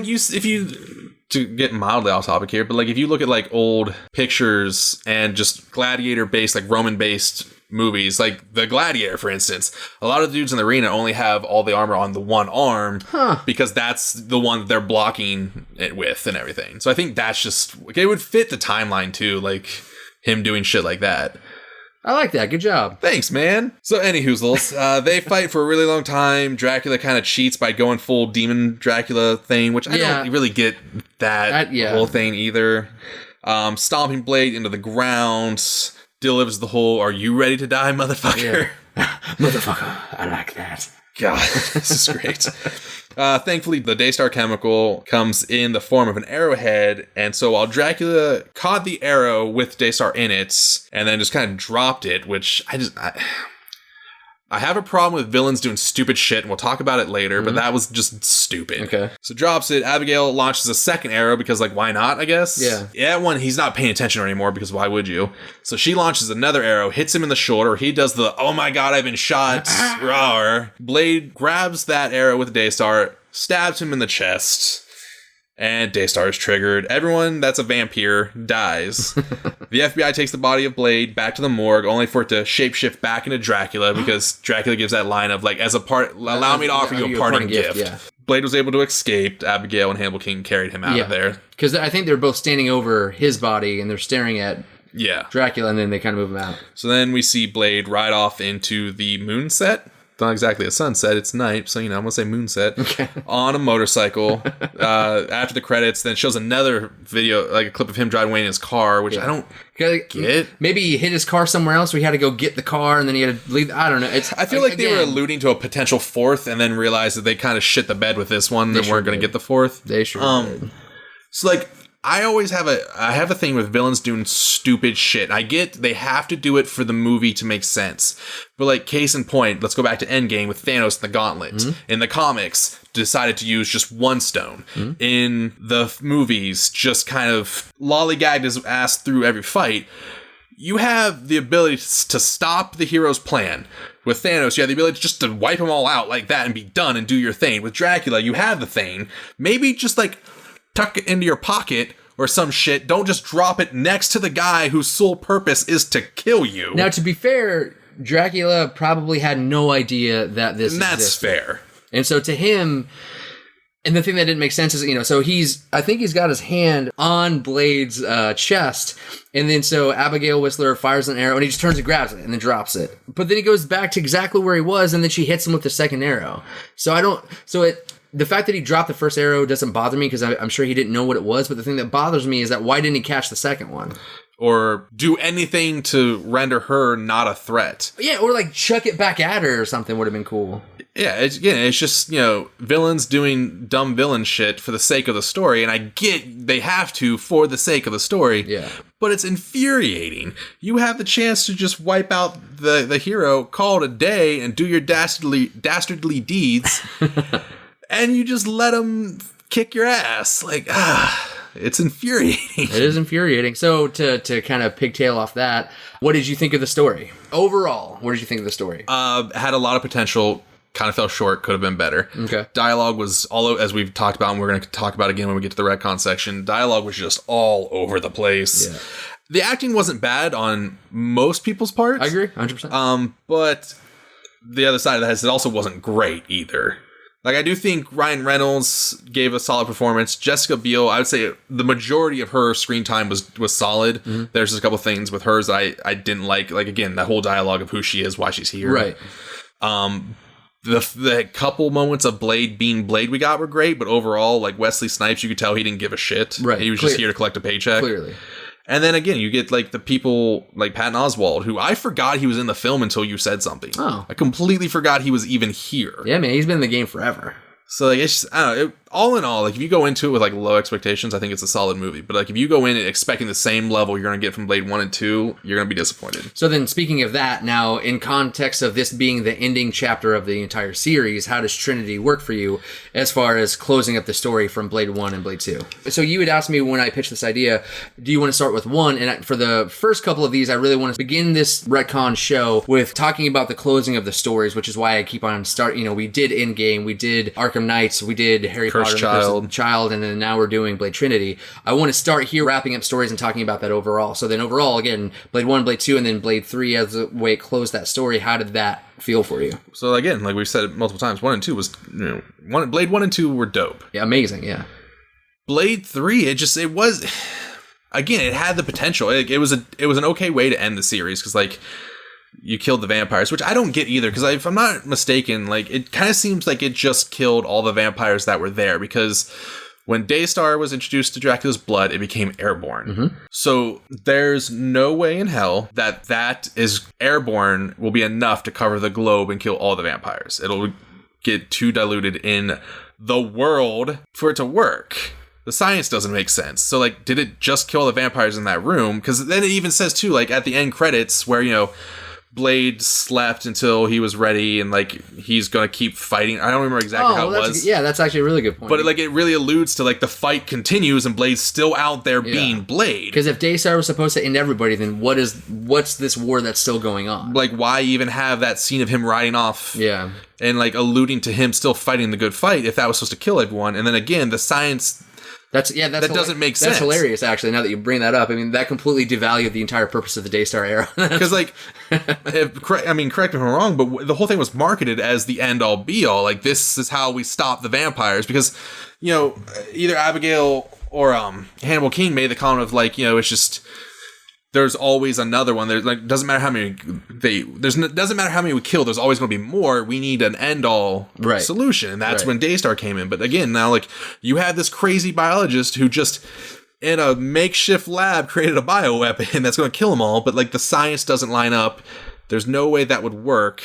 to get mildly off topic here, but like if you look at like old pictures and just gladiator-based, like Roman-based movies, like the Gladiator, for instance, a lot of the dudes in the arena only have all the armor on the one arm because that's the one that they're blocking it with and everything. So I think that's just, it would fit the timeline too, like him doing shit like that. I like that. Good job. Thanks, man. So, anywhoozles, they fight for a really long time. Dracula kind of cheats by going full demon Dracula thing, which I don't really get that whole thing either. Stomping Blade into the ground, delivers the whole, "Are you ready to die, motherfucker?" Yeah. Motherfucker. I like that. God, this is great. Thankfully, the Daystar chemical comes in the form of an arrowhead, and so while Dracula caught the arrow with Daystar in it, and then just kind of dropped it, which I have a problem with villains doing stupid shit, and we'll talk about it later, but that was just stupid. Okay. So drops it, Abigail launches a second arrow, because, like, why not, I guess? Yeah. Yeah, one, he's not paying attention anymore, because why would you? So she launches another arrow, hits him in the shoulder, he does the, "Oh my god, I've been shot," roar. Blade grabs that arrow with Daystar, stabs him in the chest, and Daystar is triggered. Everyone that's a vampire dies. The FBI takes the body of Blade back to the morgue, only for it to shapeshift back into Dracula, because Dracula gives that line of, like, as a part, allow me to offer you a parting gift. Yeah. Blade was able to escape. Abigail and Hannibal King carried him out of there. Because I think they're both standing over his body, and they're staring at Dracula, and then they kind of move him out. So then we see Blade ride off into the moonset. It's not exactly a sunset, it's night, so, I'm going to say moonset, on a motorcycle. After the credits, then shows another video, like a clip of him driving away in his car, which I don't get. Maybe he hit his car somewhere else, where he had to go get the car, and then he had to leave. I don't know. I feel like they were alluding to a potential fourth, and then realized that they kind of shit the bed with this one, and weren't going to get the fourth. They sure did. So, like, I always have a thing with villains doing stupid shit. I get they have to do it for the movie to make sense. But, like, case in point, let's go back to Endgame with Thanos and the Gauntlet. In the comics, decided to use just one stone. In the movies, just kind of lollygagged his ass through every fight. You have the ability to stop the hero's plan. With Thanos, you have the ability just to wipe them all out like that and be done and do your thing. With Dracula, you have the thing. Maybe just, like, tuck it into your pocket or some shit. Don't just drop it next to the guy whose sole purpose is to kill you. Now, to be fair, Dracula probably had no idea that this existed. That's fair. And so to him, and the thing that didn't make sense is, so I think he's got his hand on Blade's chest, and then so Abigail Whistler fires an arrow, and he just turns and grabs it, and then drops it. But then he goes back to exactly where he was, and then she hits him with the second arrow. The fact that he dropped the first arrow doesn't bother me, because I'm sure he didn't know what it was, but the thing that bothers me is that why didn't he catch the second one? Or do anything to render her not a threat. Yeah, or like chuck it back at her or something would have been cool. Yeah, it's just, villains doing dumb villain shit for the sake of the story, and I get they have to for the sake of the story. Yeah. But it's infuriating. You have the chance to just wipe out the hero, call it a day, and do your dastardly deeds, and you just let him kick your ass. Like, it's infuriating. It is infuriating. So to kind of pigtail off that, what did you think of the story? Overall, what did you think of the story? Had a lot of potential. Kind of fell short. Could have been better. Okay. Dialogue was all, as we've talked about, and we're going to talk about again when we get to the retcon section. Dialogue was just all over the place. Yeah. The acting wasn't bad on most people's parts. I agree, 100%. But the other side of that is it also wasn't great either. Like, I do think Ryan Reynolds gave a solid performance. Jessica Biel, I would say the majority of her screen time was solid. Mm-hmm. There's just a couple things with hers that I didn't like. Like, again, that whole dialogue of who she is, why she's here. Right. The couple moments of Blade being Blade we got were great, but overall, like, Wesley Snipes, you could tell he didn't give a shit. Right. He was just here to collect a paycheck. Clearly. And then again, you get like the people like Patton Oswalt, who I forgot he was in the film until you said something. Oh. I completely forgot he was even here. Yeah, man, he's been in the game forever. So like, it's just, I don't know, all in all, like if you go into it with like low expectations, I think it's a solid movie. But like if you go in expecting the same level you're going to get from Blade 1 and 2, you're going to be disappointed. So then speaking of that, now in context of this being the ending chapter of the entire series, how does Trinity work for you as far as closing up the story from Blade 1 and Blade 2? So you had asked me when I pitched this idea, do you want to start with 1? And for the first couple of these, I really want to begin this retcon show with talking about the closing of the stories, which is why I keep on we did Endgame, we did Arkham Knights, we did Harry Potter and the Curse of the Child, and then now we're doing Blade Trinity. I want to start here wrapping up stories and talking about that overall. So then overall, again, Blade 1, Blade 2, and then Blade 3 as the way it closed that story. How did that feel for you? So again, like we've said it multiple times, 1 and 2 was, Blade 1 and 2 were dope. Yeah, amazing, yeah. Blade 3, it was, again, it had the potential. It was an okay way to end the series, because like, you killed the vampires, which I don't get either, because if I'm not mistaken, like it kind of seems like it just killed all the vampires that were there, because when Daystar was introduced to Dracula's blood, it became airborne. Mm-hmm. So there's no way in hell that is airborne will be enough to cover the globe and kill all the vampires. It'll get too diluted in the world for it to work. The science doesn't make sense. So, like, did it just kill the vampires in that room? Because then it even says, too, like, at the end credits where, Blade slept until he was ready, and like he's gonna keep fighting. I don't remember exactly how it was. Yeah, that's actually a really good point. But like it really alludes to like the fight continues and Blade's still out there being Blade. Because if Daystar was supposed to end everybody, then what's this war that's still going on? Like, why even have that scene of him riding off? Yeah. And like alluding to him still fighting the good fight if that was supposed to kill everyone. And then again, the science. That doesn't make sense. That's hilarious, actually, now that you bring that up. I mean, that completely devalued the entire purpose of the Daystar era. Because, like, correct me if I'm wrong, but the whole thing was marketed as the end-all, be-all. Like, this is how we stop the vampires. Because, either Abigail or Hannibal King made the comment of, like, it's just... There's always another one. There's like doesn't matter how many doesn't matter how many we kill. There's always going to be more. We need an end all solution, and that's when Daystar came in. But again, now like you had this crazy biologist who just in a makeshift lab created a bioweapon that's going to kill them all. But like the science doesn't line up. There's no way that would work.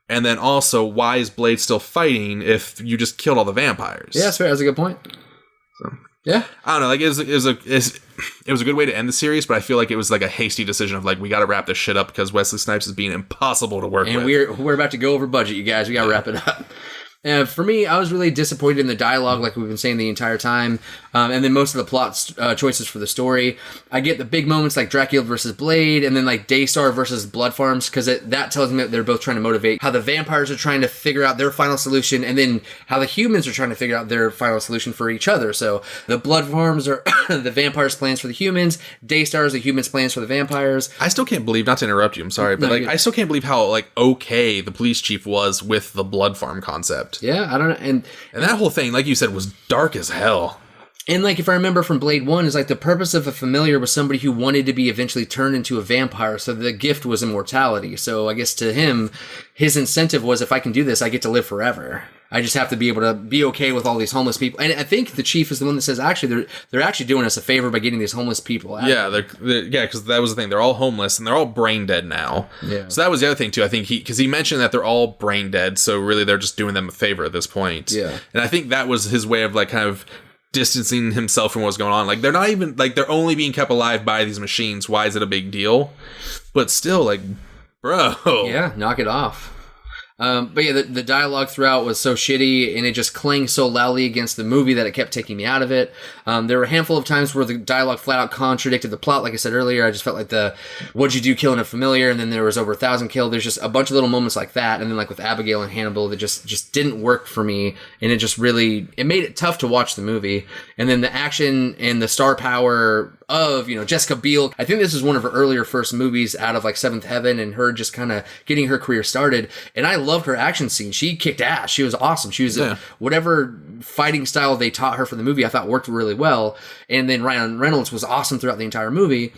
And then also, why is Blade still fighting if you just killed all the vampires? Yeah, that's fair. That's a good point. So. Yeah, I don't know. Like it was a good way to end the series, but I feel like it was like a hasty decision of like we got to wrap this shit up because Wesley Snipes is being impossible to work with. And we're about to go over budget, you guys. We got to wrap it up. For me, I was really disappointed in the dialogue, like we've been saying the entire time, and then most of the plot choices for the story. I get the big moments like Dracula versus Blade, and then like Daystar versus Blood Farms, because that tells me that they're both trying to motivate how the vampires are trying to figure out their final solution, and then how the humans are trying to figure out their final solution for each other. So the Blood Farms are the vampires' plans for the humans, Daystar is the humans' plans for the vampires. I still can't believe, not to interrupt you, I'm sorry, but I still can't believe how like okay the police chief was with the Blood Farm concept. Yeah, I don't know. And that whole thing, like you said, was dark as hell. And like if I remember from Blade 1, is like the purpose of a familiar was somebody who wanted to be eventually turned into a vampire, so the gift was immortality. So I guess to him, his incentive was, if I can do this, I get to live forever. I just have to be able to be okay with all these homeless people. And I think the chief is the one that says, actually, they're actually doing us a favor by getting these homeless people out. Yeah, because that was the thing. They're all homeless, and they're all brain dead now. Yeah. So that was the other thing, too. I think because he mentioned that they're all brain dead, so really they're just doing them a favor at this point. Yeah. And I think that was his way of, like, kind of distancing himself from what's going on. Like, they're not even, like, they're only being kept alive by these machines. Why is it a big deal? But still, like, bro. Yeah, knock it off. But yeah, the dialogue throughout was so shitty, and it just clanged so loudly against the movie that it kept taking me out of it. There were a handful of times where the dialogue flat out contradicted the plot. Like I said earlier, I just felt like what'd you do killing a familiar, and then there was over 1,000 killed. There's just a bunch of little moments like that, and then like with Abigail and Hannibal, that just didn't work for me, and it made it tough to watch the movie. And then the action and the star power of, Jessica Biel. I think this is one of her earlier first movies out of like Seventh Heaven, and her just kind of getting her career started. And I loved her action scene. She kicked ass. She was awesome. She was whatever fighting style they taught her for the movie, I thought worked really well. And then Ryan Reynolds was awesome throughout the entire movie.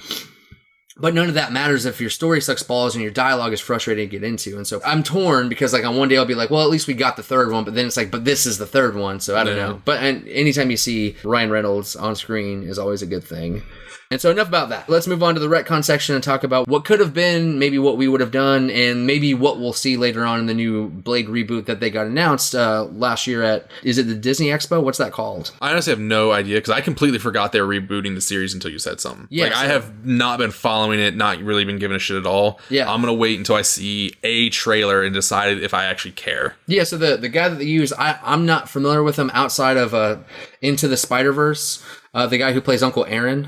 But none of that matters if your story sucks balls and your dialogue is frustrating to get into. And so I'm torn because like on one day I'll be like, well, at least we got the third one. But then it's like, but this is the third one. So I don't know. But anytime you see Ryan Reynolds on screen is always a good thing. And so enough about that. Let's move on to the retcon section and talk about what could have been, maybe what we would have done, and maybe what we'll see later on in the new Blade reboot that they got announced last year at, is it the Disney Expo? What's that called? I honestly have no idea because I completely forgot they were rebooting the series until you said something. Yeah, I have not been following it, not really been giving a shit at all. Yeah. I'm going to wait until I see a trailer and decide if I actually care. Yeah, so the guy that they use, I'm not familiar with him outside of Into the Spider-Verse, the guy who plays Uncle Aaron.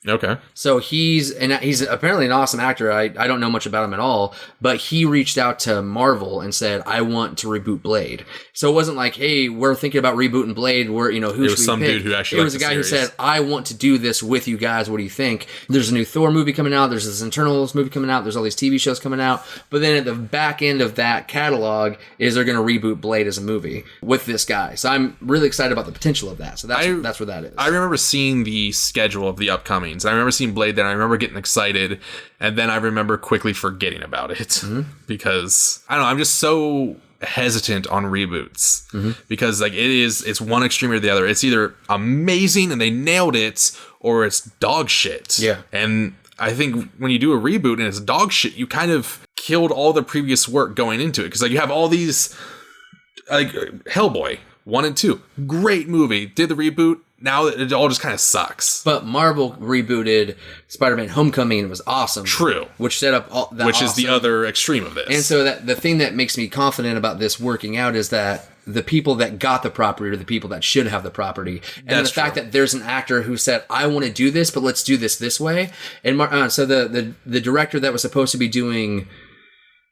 Okay. So he's apparently an awesome actor. I don't know much about him at all, but he reached out to Marvel and said, I want to reboot Blade. So it wasn't like, hey, we're thinking about rebooting Blade. Who should we pick? It was some dude who actually. It was a guy who said, I want to do this with you guys. What do you think? There's a new Thor movie coming out. There's this Eternals movie coming out. There's all these TV shows coming out. But then at the back end of that catalog is they're going to reboot Blade as a movie with this guy. So I'm really excited about the potential of that. So that's where that is. I remember seeing the schedule of the upcoming. I remember seeing Blade then. I remember getting excited, and then I remember quickly forgetting about it because I don't know. I'm just so hesitant on reboots because like it's one extreme or the other. It's either amazing and they nailed it, or it's dog shit. Yeah, and I think when you do a reboot and it's dog shit, you kind of killed all the previous work going into it because like you have all these like Hellboy 1 and 2, great movie. Did the reboot. Now it all just kind of sucks. But Marvel rebooted Spider-Man Homecoming and it was awesome. True. Which set up all that. Which is the other extreme of this. And so the thing that makes me confident about this working out is that the people that got the property are the people that should have the property. And the fact that there's an actor who said, I want to do this, but let's do this way. And so the director that was supposed to be doing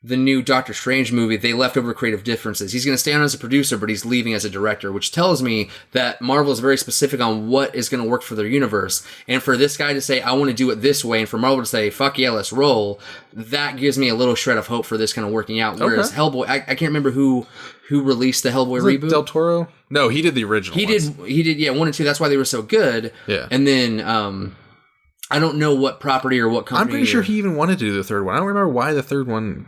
the new Doctor Strange movie, they left over creative differences. He's going to stay on as a producer, but he's leaving as a director, which tells me that Marvel is very specific on what is going to work for their universe. And for this guy to say, I want to do it this way, and for Marvel to say, fuck yeah, let's roll, that gives me a little shred of hope for this kind of working out. Whereas Hellboy, I can't remember who released the Hellboy reboot. Del Toro? No, he did the original He did, yeah, 1 and 2. That's why they were so good. Yeah. And then, I don't know what property or what company. I'm pretty sure he even wanted to do the third one. I don't remember why the third one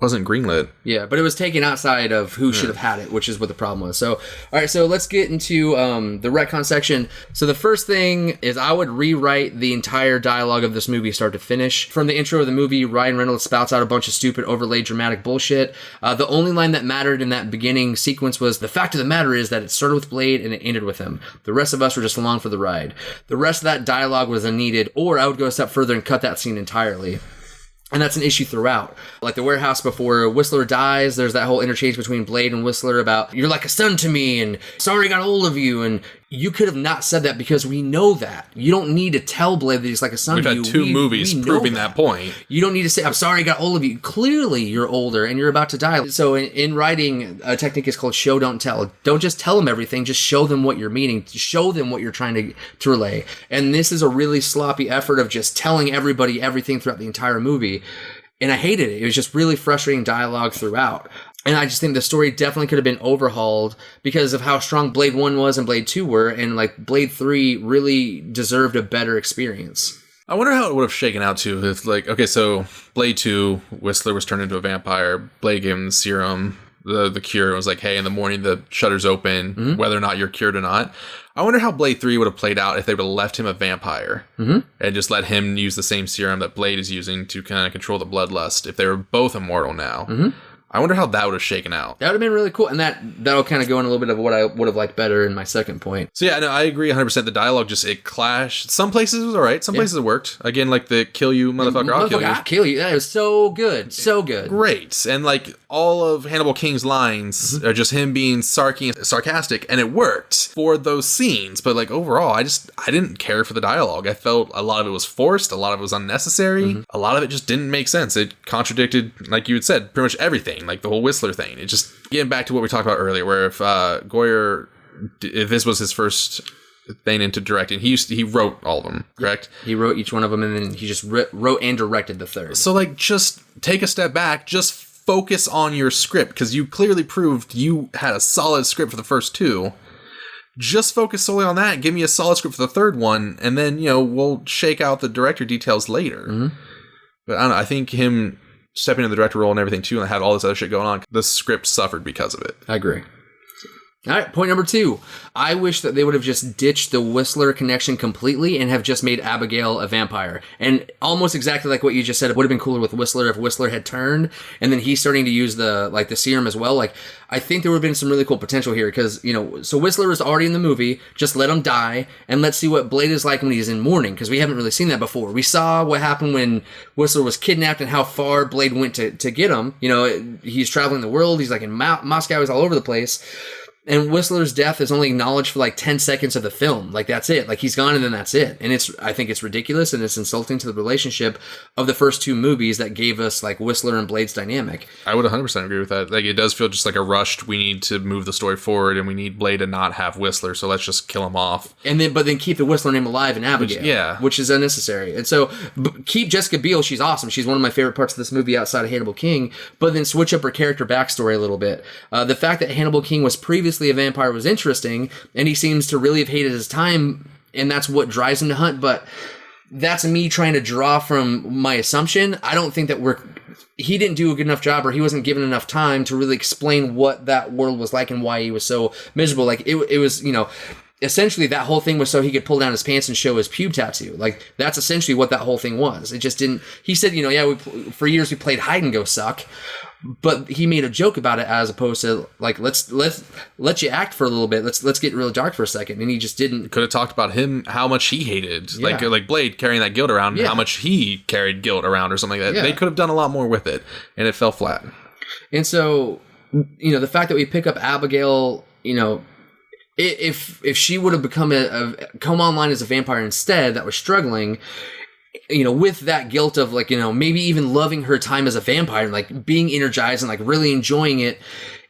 wasn't greenlit. Yeah, but it was taken outside of who should have had it, which is what the problem was. So, all right, so let's get into the retcon section. So the first thing is I would rewrite the entire dialogue of this movie start to finish. From the intro of the movie, Ryan Reynolds spouts out a bunch of stupid, overlaid, dramatic bullshit. The only line that mattered in that beginning sequence was, the fact of the matter is that it started with Blade and it ended with him. The rest of us were just along for the ride. The rest of that dialogue was unneeded, or I would go a step further and cut that scene entirely. And that's an issue throughout. Like the warehouse before Whistler dies, there's that whole interchange between Blade and Whistler about, you're like a son to me, and sorry I got hold of you, and you could have not said that because we know that. You don't need to tell Blade that he's like a son to you. We've had two movies proving that point. You don't need to say, I'm sorry I got hold of you. Clearly you're older and you're about to die. So in writing, a technique is called show, don't tell. Don't just tell them everything, just show them what you're meaning. Show them what you're trying to relay. And this is a really sloppy effort of just telling everybody everything throughout the entire movie. And I hated it. It was just really frustrating dialogue throughout. And I just think the story definitely could have been overhauled because of how strong Blade 1 was and Blade 2 were. And like Blade 3 really deserved a better experience. I wonder how it would have shaken out too. If like, okay, so Blade 2, Whistler was turned into a vampire. Blade gave him the serum, the cure. It was like, hey, in the morning the shutters open, whether or not you're cured or not. I wonder how Blade 3 would have played out if they would have left him a vampire and just let him use the same serum that Blade is using to kind of control the bloodlust if they were both immortal now. I wonder how that would have shaken out. That would have been really cool. And that'll kind of go in a little bit of what I would have liked better in my second point. So yeah, no, I agree 100%. The dialogue it clashed. Some places it was all right. Some places it worked. Again, like the kill you, motherfucker, I'll kill you. I'll kill you. That was so good. So good. Great. And like all of Hannibal King's lines are just him being sarcastic, and it worked for those scenes. But like overall, I didn't care for the dialogue. I felt a lot of it was forced. A lot of it was unnecessary. A lot of it just didn't make sense. It contradicted, like you had said, pretty much everything. Like the whole Whistler thing. It just, getting back to what we talked about earlier, where if Goyer, if this was his first thing into directing, he wrote all of them, correct? He wrote each one of them, and then he just wrote and directed the third. So like, just take a step back, just focus on your script, because you clearly proved you had a solid script for the first two. Just focus solely on that, give me a solid script for the third one, and then, we'll shake out the director details later. But I don't know, I think him stepping into the director role and everything too, and had all this other shit going on, the script suffered because of it. I agree. All right, point number 2. I wish that they would have just ditched the Whistler connection completely and have just made Abigail a vampire. And almost exactly like what you just said, it would have been cooler with Whistler if Whistler had turned, and then he's starting to use the serum as well. Like, I think there would have been some really cool potential here, because, so Whistler is already in the movie, just let him die, and let's see what Blade is like when he's in mourning, because we haven't really seen that before. We saw what happened when Whistler was kidnapped and how far Blade went to get him. He's traveling the world, he's like in Moscow, he's all over the place. And Whistler's death is only acknowledged for like 10 seconds of the film. Like, that's it. Like, he's gone and then that's it. And I think it's ridiculous, and it's insulting to the relationship of the first two movies that gave us like Whistler and Blade's dynamic. I would 100% agree with that. Like, it does feel just like a rushed, we need to move the story forward and we need Blade to not have Whistler, so let's just kill him off. But then keep the Whistler name alive in Abigail. Which is unnecessary. And so keep Jessica Biel. She's awesome. She's one of my favorite parts of this movie outside of Hannibal King, but then switch up her character backstory a little bit. The fact that Hannibal King was previously a vampire was interesting, and he seems to really have hated his time, and that's what drives him to hunt. But that's me trying to draw from my assumption. I don't think that he didn't do a good enough job, or he wasn't given enough time to really explain what that world was like and why he was so miserable. Like, it was, essentially that whole thing was so he could pull down his pants and show his pube tattoo. Like, that's essentially what that whole thing was. It just didn't, he said, for years we played hide and go suck, but he made a joke about it as opposed to like, let's let you act for a little bit. Let's get real dark for a second. And he just didn't. Could have talked about him, how much he hated, like Blade carrying that guilt around, how much he carried guilt around or something like that. They could have done a lot more with it, and it fell flat. And so, the fact that we pick up Abigail, if she would have come online as a vampire instead, that was struggling, with that guilt of like, maybe even loving her time as a vampire and like being energized and like really enjoying it.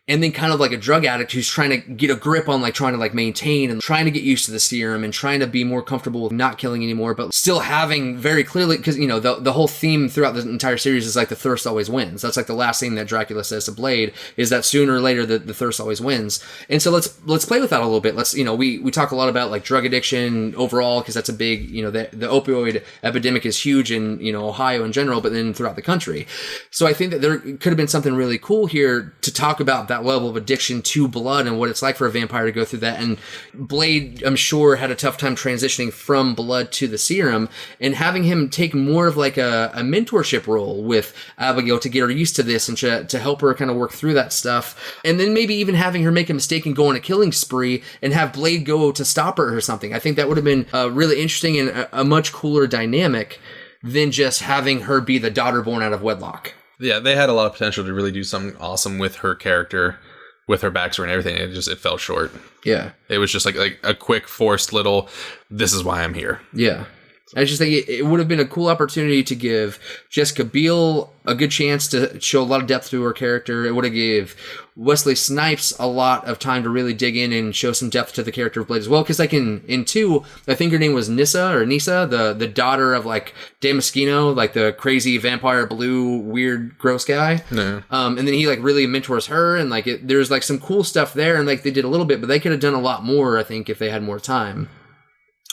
And then kind of like a drug addict who's trying to get a grip on like trying to like maintain and trying to get used to the serum and trying to be more comfortable with not killing anymore, but still having very clearly, because the whole theme throughout the entire series is like the thirst always wins. That's like the last thing that Dracula says to Blade, is that sooner or later the thirst always wins. And so let's play with that a little bit. Let's we talk a lot about like drug addiction overall, because that's a big, the opioid epidemic is huge in Ohio in general, but then throughout the country. So I think that there could have been something really cool here to talk about that level of addiction to blood and what it's like for a vampire to go through that. And Blade, I'm sure, had a tough time transitioning from blood to the serum, and having him take more of like a mentorship role with Abigail to get her used to this and to help her kind of work through that stuff. And then maybe even having her make a mistake and go on a killing spree and have Blade go to stop her or something. I think that would have been really interesting and a much cooler dynamic than just having her be the daughter born out of wedlock. Yeah, they had a lot of potential to really do something awesome with her character, with her backstory and everything. It fell short. Yeah. It was just like a quick, forced little, this is why I'm here. Yeah. I just think it would have been a cool opportunity to give Jessica Biel a good chance to show a lot of depth to her character. It would have gave Wesley Snipes a lot of time to really dig in and show some depth to the character of Blade as well. Because like in 2, I think her name was Nissa, the daughter of like Damasceno, like the crazy vampire blue weird gross guy. No. And then he like really mentors her, and like there's like some cool stuff there, and like they did a little bit, but they could have done a lot more, I think, if they had more time.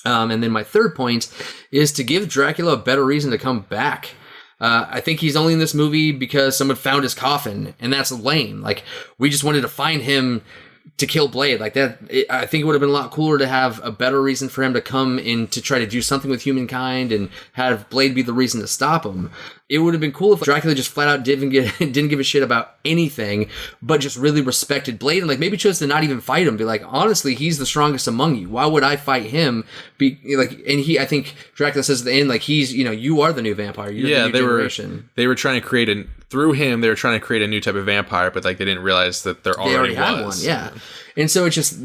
And then my third point is to give Dracula a better reason to come back. I think he's only in this movie because someone found his coffin, and that's lame. Like, we just wanted to find him to kill Blade. Like that, I think it would have been a lot cooler to have a better reason for him to come in to try to do something with humankind and have Blade be the reason to stop him. it would have been cool if Dracula just flat out didn't give a shit about anything, but just really respected Blade and like maybe chose to not even fight him. Be like, honestly, he's the strongest among you. Why would I fight him? I think Dracula says at the end, like he's, you are the new vampire. You're the new generation. They were trying to create through him. They were trying to create a new type of vampire, but like they didn't realize that there already had one. Yeah, and so it's just.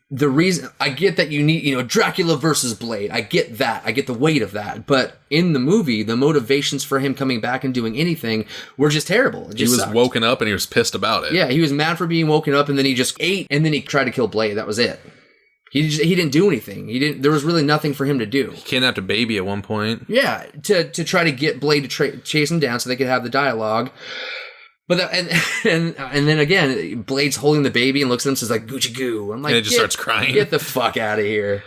The reason I get that you need, Dracula versus Blade. I get that. I get the weight of that. But in the movie, the motivations for him coming back and doing anything were just terrible. He was woken up and he was pissed about it. Yeah, he was mad for being woken up and then he just ate and then he tried to kill Blade. That was it. He didn't do anything. There was really nothing for him to do. He kidnapped a baby at one point. Yeah, to try to get Blade to chase him down so they could have the dialogue. But and then again, Blade's holding the baby and looks at him and says like Gucci goo. I'm like, and it just starts crying. Get the fuck out of here.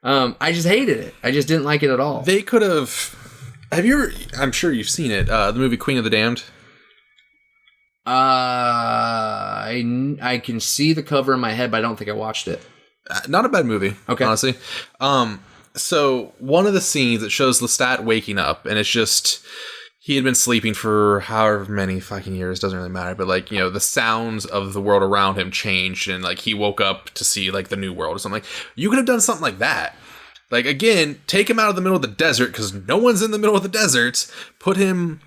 I just hated it. I just didn't like it at all. They could have. I'm sure you've seen it. The movie Queen of the Damned. I can see the cover in my head, but I don't think I watched it. Not a bad movie. Okay, honestly. So one of the scenes it shows Lestat waking up, and it's just. He had been sleeping for however many fucking years, doesn't really matter, but like, the sounds of the world around him changed and like he woke up to see like the new world or something. Like, you could have done something like that. Like, again, take him out of the middle of the desert because no one's in the middle of the desert. Put him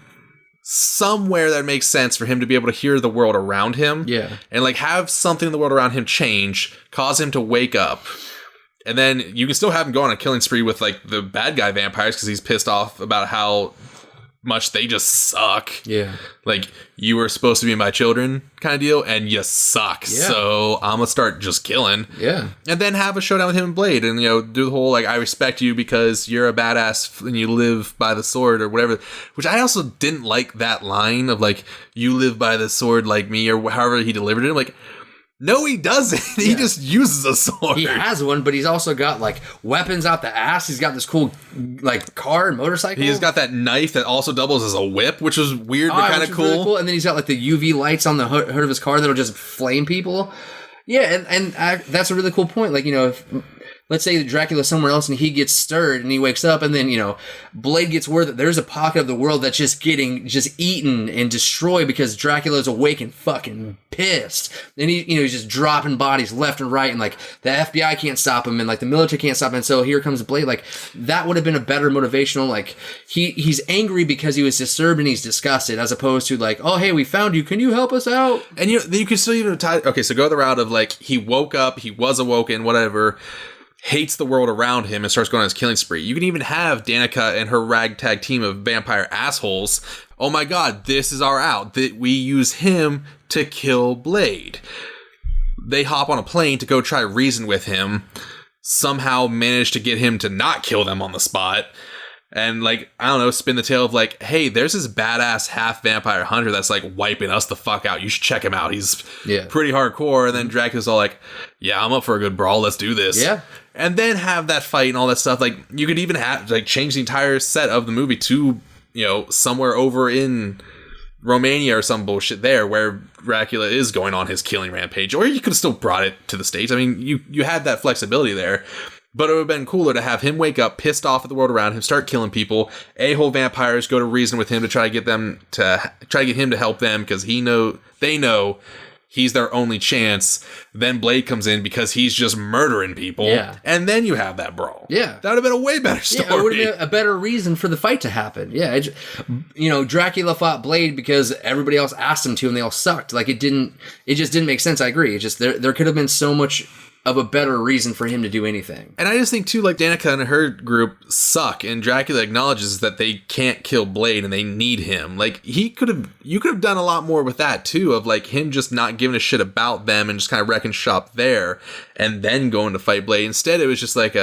somewhere that makes sense for him to be able to hear the world around him. Yeah. And like have something in the world around him change, cause him to wake up. And then you can still have him go on a killing spree with like the bad guy vampires because he's pissed off about how much they just suck. Yeah. Like, you were supposed to be my children kind of deal, and you suck. Yeah. So I'm going to start just killing. Yeah. And then have a showdown with him and Blade and, do the whole, like, I respect you because you're a badass and you live by the sword or whatever. Which I also didn't like that line of, like, you live by the sword like me or however he delivered it. I'm like, no, he doesn't. He just uses a sword. He has one, but he's also got, like, weapons out the ass. He's got this cool, like, car and motorcycle. He's got that knife that also doubles as a whip, which was weird but kind of cool. Really cool. And then he's got, like, the UV lights on the hood of his car that'll just flame people. Yeah, and that's a really cool point. Like, if... Let's say that Dracula's somewhere else and he gets stirred and he wakes up and then, Blade gets word that there's a pocket of the world that's just getting eaten and destroyed because Dracula's awake and fucking pissed. And he's just dropping bodies left and right and like the FBI can't stop him and like the military can't stop him. And so here comes Blade. Like that would have been a better motivational, like he's angry because he was disturbed and he's disgusted as opposed to like, oh, hey, we found you. Can you help us out? And you can still even tie, okay, so go the route of like, he woke up, he was awoken, whatever, hates the world around him and starts going on his killing spree. You can even have Danica and her ragtag team of vampire assholes. Oh my god, this is our out. That we use him to kill Blade. They hop on a plane to go try reason with him. Somehow manage to get him to not kill them on the spot. And like, I don't know, spin the tale of like, hey, there's this badass half vampire hunter that's like wiping us the fuck out. You should check him out. He's pretty hardcore. And then Dracula's all like, yeah, I'm up for a good brawl. Let's do this. Yeah. And then have that fight and all that stuff. Like, you could even have like change the entire set of the movie to, somewhere over in Romania or some bullshit there where Dracula is going on his killing rampage. Or you could have still brought it to the States. I mean, you had that flexibility there. But it would have been cooler to have him wake up pissed off at the world around him, start killing people. A-hole vampires go to reason with him to try to get him to help them because they know he's their only chance. Then Blade comes in because he's just murdering people. Yeah. And then you have that brawl. Yeah. That would have been a way better story. Yeah, it would have been a better reason for the fight to happen. Yeah. Dracula fought Blade because everybody else asked him to and they all sucked. Like it just didn't make sense. I agree. It just, there could have been so much of a better reason for him to do anything. And I just think too, like Danica and her group suck, and Dracula acknowledges that they can't kill Blade and they need him. Like you could have done a lot more with that too, of like him just not giving a shit about them and just kind of wrecking shop there, and then going to fight Blade. Instead, it was just like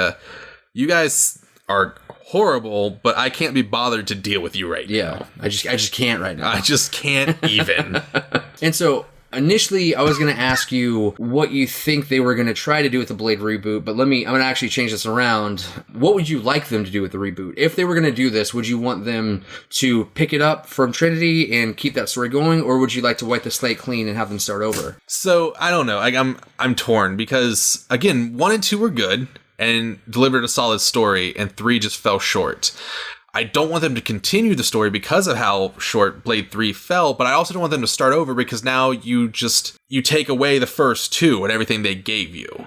you guys are horrible, but I can't be bothered to deal with you right now. I just can't right now. I just can't even. And so. Initially, I was going to ask you what you think they were going to try to do with the Blade reboot, but I'm going to actually change this around. What would you like them to do with the reboot? If they were going to do this, would you want them to pick it up from Trinity and keep that story going, or would you like to wipe the slate clean and have them start over? So, I don't know. I'm torn because, again, 1 and 2 were good and delivered a solid story, and 3 just fell short. I don't want them to continue the story because of how short Blade 3 fell, but I also don't want them to start over because now you take away the first two and everything they gave you.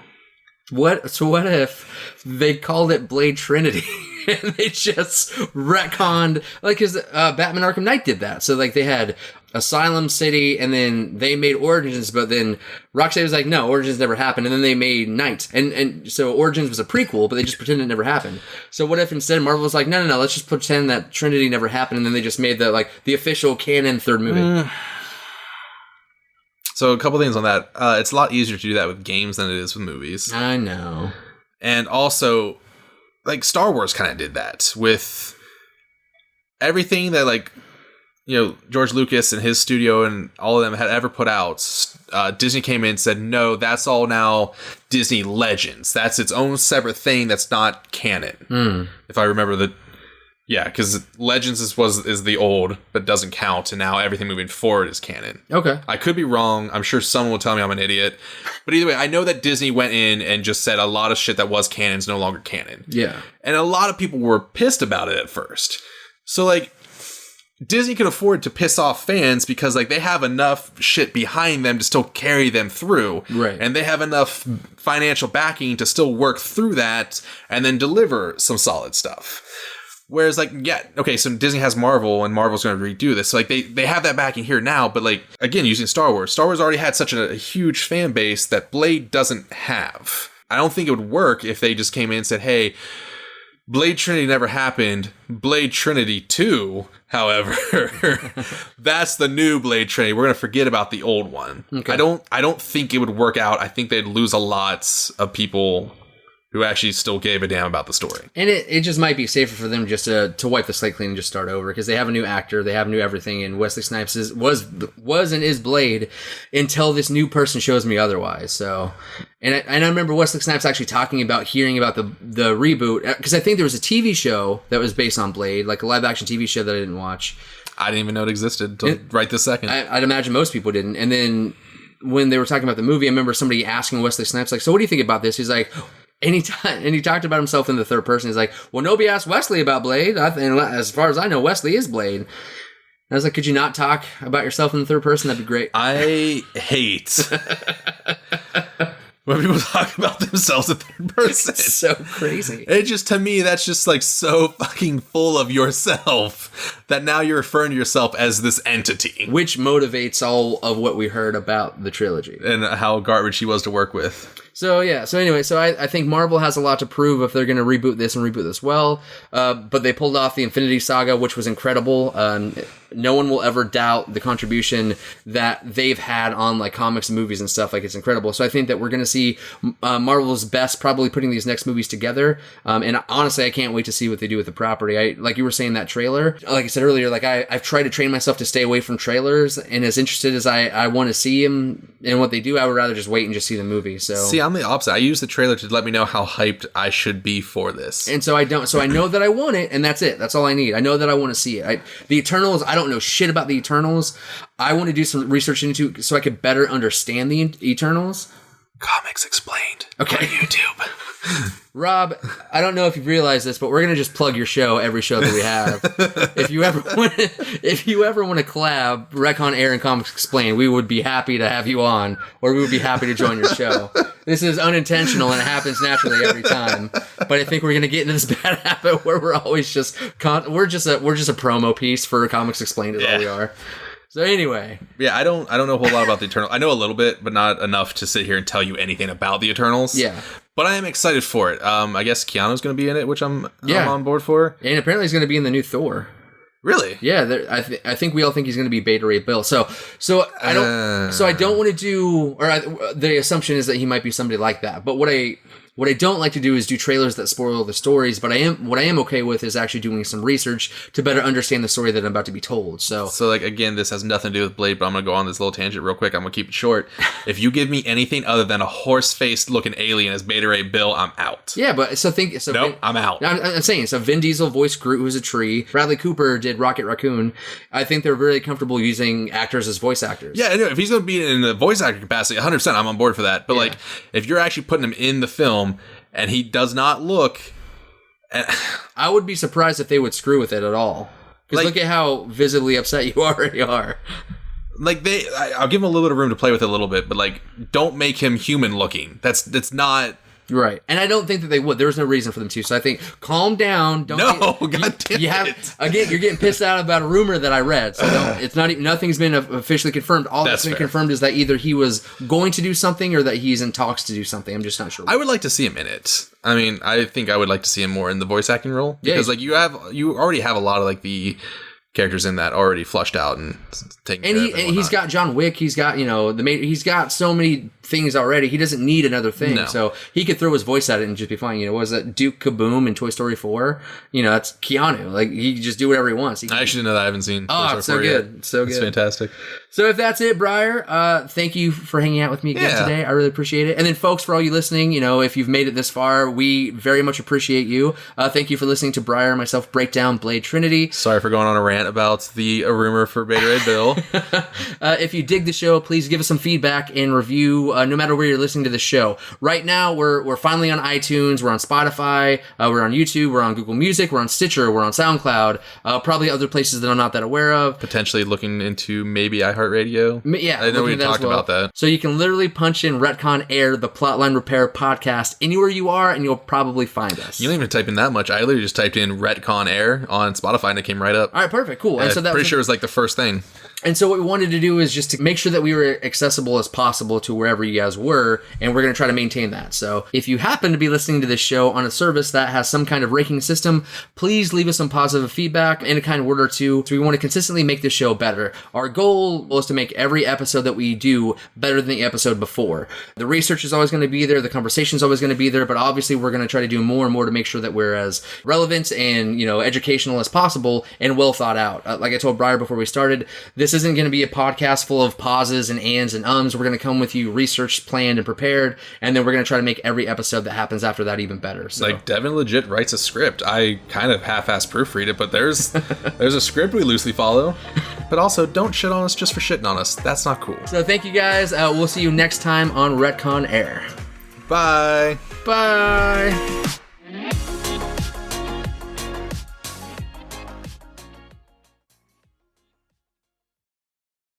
What if they called it Blade Trinity and they just retconned, like, because Batman Arkham Knight did that. So, like, they had Asylum City, and then they made Origins, but then Rocksteady was like, no, Origins never happened, and then they made Knight. And so Origins was a prequel, but they just pretended it never happened. So what if instead Marvel was like, no, let's just pretend that Trinity never happened, and then they just made the official canon third movie. So a couple things on that. It's a lot easier to do that with games than it is with movies. I know. And also, like, Star Wars kind of did that with everything that, like, George Lucas and his studio and all of them had ever put out. Disney came in and said, no, that's all now Disney Legends. That's its own separate thing that's not canon. If I remember because Legends is the old, but doesn't count, and now everything moving forward is canon. Okay. I could be wrong. I'm sure someone will tell me I'm an idiot. But either way, I know that Disney went in and just said a lot of shit that was canon is no longer canon. Yeah. And a lot of people were pissed about it at first. So, like, Disney can afford to piss off fans because, like, they have enough shit behind them to still carry them through. Right. And they have enough financial backing to still work through that and then deliver some solid stuff. Whereas, like, so Disney has Marvel, and Marvel's going to redo this. So, like, they have that backing here now, but, like, again, using Star Wars already had such a huge fan base that Blade doesn't have. I don't think it would work if they just came in and said, hey, Blade Trinity never happened. Blade Trinity 2, however, that's the new Blade Trinity. We're going to forget about the old one. Okay. I don't think it would work out. I think they'd lose a lot of people who actually still gave a damn about the story. And it just might be safer for them just to wipe the slate clean and just start over, because they have a new actor, they have new everything, and Wesley Snipes was and is Blade until this new person shows me otherwise. So, and I remember Wesley Snipes actually hearing about the reboot, because I think there was a TV show that was based on Blade, like a live action TV show that I didn't watch. I didn't even know it existed until right this second. I'd imagine most people didn't. And then when they were talking about the movie, I remember somebody asking Wesley Snipes, like, so what do you think about this? He's like, and he talked about himself in the third person. He's like, well, nobody asked Wesley about Blade. And as far as I know, Wesley is Blade. And I was like, could you not talk about yourself in the third person? That'd be great. I hate when people talk about themselves in third person. It's so crazy. It just, to me, that's just like so fucking full of yourself that now you're referring to yourself as this entity. Which motivates all of what we heard about the trilogy. And how garbage he was to work with. So, yeah. So, anyway, I think Marvel has a lot to prove if they're going to reboot this and reboot this well. But they pulled off the Infinity Saga, which was incredible. No one will ever doubt the contribution that they've had on, like, comics and movies and stuff. Like, it's incredible. So I think that we're going to see Marvel's best probably putting these next movies together. And honestly, I can't wait to see what they do with the property. Like you were saying, that trailer, like I said earlier, like I've tried to train myself to stay away from trailers. And as interested as I want to see them and what they do, I would rather just wait and just see the movie. So see, I'm the opposite. I use the trailer to let me know how hyped I should be for this. And so I don't. So I know that I want it, and that's it. That's all I need. I know that I want to see it. The Eternals, I don't know shit about the Eternals. I want to do some research into so I could better understand the Eternals. Comics Explained. Okay. On YouTube. Rob, I don't know if you've realized this, but we're gonna just plug your show every show that we have. If you ever want to collab, Retcon Air and Comics Explained, we would be happy to have you on, or we would be happy to join your show. This is unintentional and it happens naturally every time. But I think we're gonna get into this bad habit where we're always just we're just a promo piece for Comics Explained is all we are. So anyway. Yeah, I don't know a whole lot about the Eternals. I know a little bit, but not enough to sit here and tell you anything about the Eternals. Yeah. But I am excited for it. I guess Keanu's going to be in it, which I'm on board for. And apparently he's going to be in the new Thor. Really? Yeah, I think we all think he's going to be Beta Ray Bill. So I don't want to do, the assumption is that he might be somebody like that. But what I don't like to do is do trailers that spoil the stories, but what I am okay with is actually doing some research to better understand the story that I'm about to be told. So like, again, this has nothing to do with Blade, but I'm going to go on this little tangent real quick. I'm going to keep it short. If you give me anything other than a horse-faced looking alien as Beta Ray Bill, I'm out. Yeah, but nope, I'm out. I'm saying, so Vin Diesel voiced Groot, who's a tree. Bradley Cooper did Rocket Raccoon. I think they're really comfortable using actors as voice actors. Yeah, if he's going to be in the voice actor capacity, 100%, I'm on board for that. But like, if you're actually putting him in the film, and he does not look I would be surprised if they would screw with it at all. Because look at how visibly upset you already are. Like I'll give him a little bit of room to play with it a little bit, but like, don't make him human looking. That's not right. And I don't think that they would. There's no reason for them to. So I think calm down. God damn it. Again, you're getting pissed out about a rumor that I read. So it's not even, nothing's been officially confirmed. All that's been confirmed is that either he was going to do something or that he's in talks to do something. I'm just not sure. I would like to see him in it. I mean, I think I would like to see him more in the voice acting role because like you already have a lot of like the characters in that already flushed out and taken care of. And he's got John Wick. He's got, he's got so many things already. He doesn't need another thing. No. So he could throw his voice at it and just be fine. What was that? Duke Kaboom in Toy Story 4? That's Keanu. Like, he can just do whatever he wants. I actually know that. I haven't seen Toy Story 4 so good. Yet. So good. It's fantastic. So if that's it, Briar, thank you for hanging out with me again today. I really appreciate it. And then, folks, for all you listening, if you've made it this far, we very much appreciate you. Thank you for listening to Briar and myself break down Blade Trinity. Sorry for going on a rant about the rumor for Beta Ray Bill. If you dig the show, please give us some feedback and review, no matter where you're listening to the show. Right now, we're finally on iTunes, we're on Spotify, we're on YouTube, we're on Google Music, we're on Stitcher, we're on SoundCloud, probably other places that I'm not that aware of. Potentially looking into maybe iHeartRadio. Yeah, I know we talked about that. So you can literally punch in Retcon Air, the Plotline Repair podcast, anywhere you are, and you'll probably find us. You don't even type in that much. I literally just typed in Retcon Air on Spotify, and it came right up. All right, perfect, cool. And so pretty sure it was like the first thing. And so what we wanted to do is just to make sure that we were accessible as possible to wherever you guys were, and we're going to try to maintain that. So if you happen to be listening to this show on a service that has some kind of ranking system, please leave us some positive feedback and a kind word or two. So we want to consistently make this show better. Our goal was to make every episode that we do better than the episode before. The research is always going to be there, the conversation is always going to be there, but obviously we're going to try to do more and more to make sure that we're as relevant and educational as possible and well thought out. Like I told Briar before we started, this isn't going to be a podcast full of pauses and ands and ums. We're going to come with you researched, planned, and prepared, and then we're going to try to make every episode that happens after that even better. So. Like, Devin legit writes a script. I kind of half-ass proofread it, but there's a script we loosely follow. But also, don't shit on us just for shitting on us. That's not cool. So thank you guys. We'll see you next time on Retcon Air. Bye. Bye.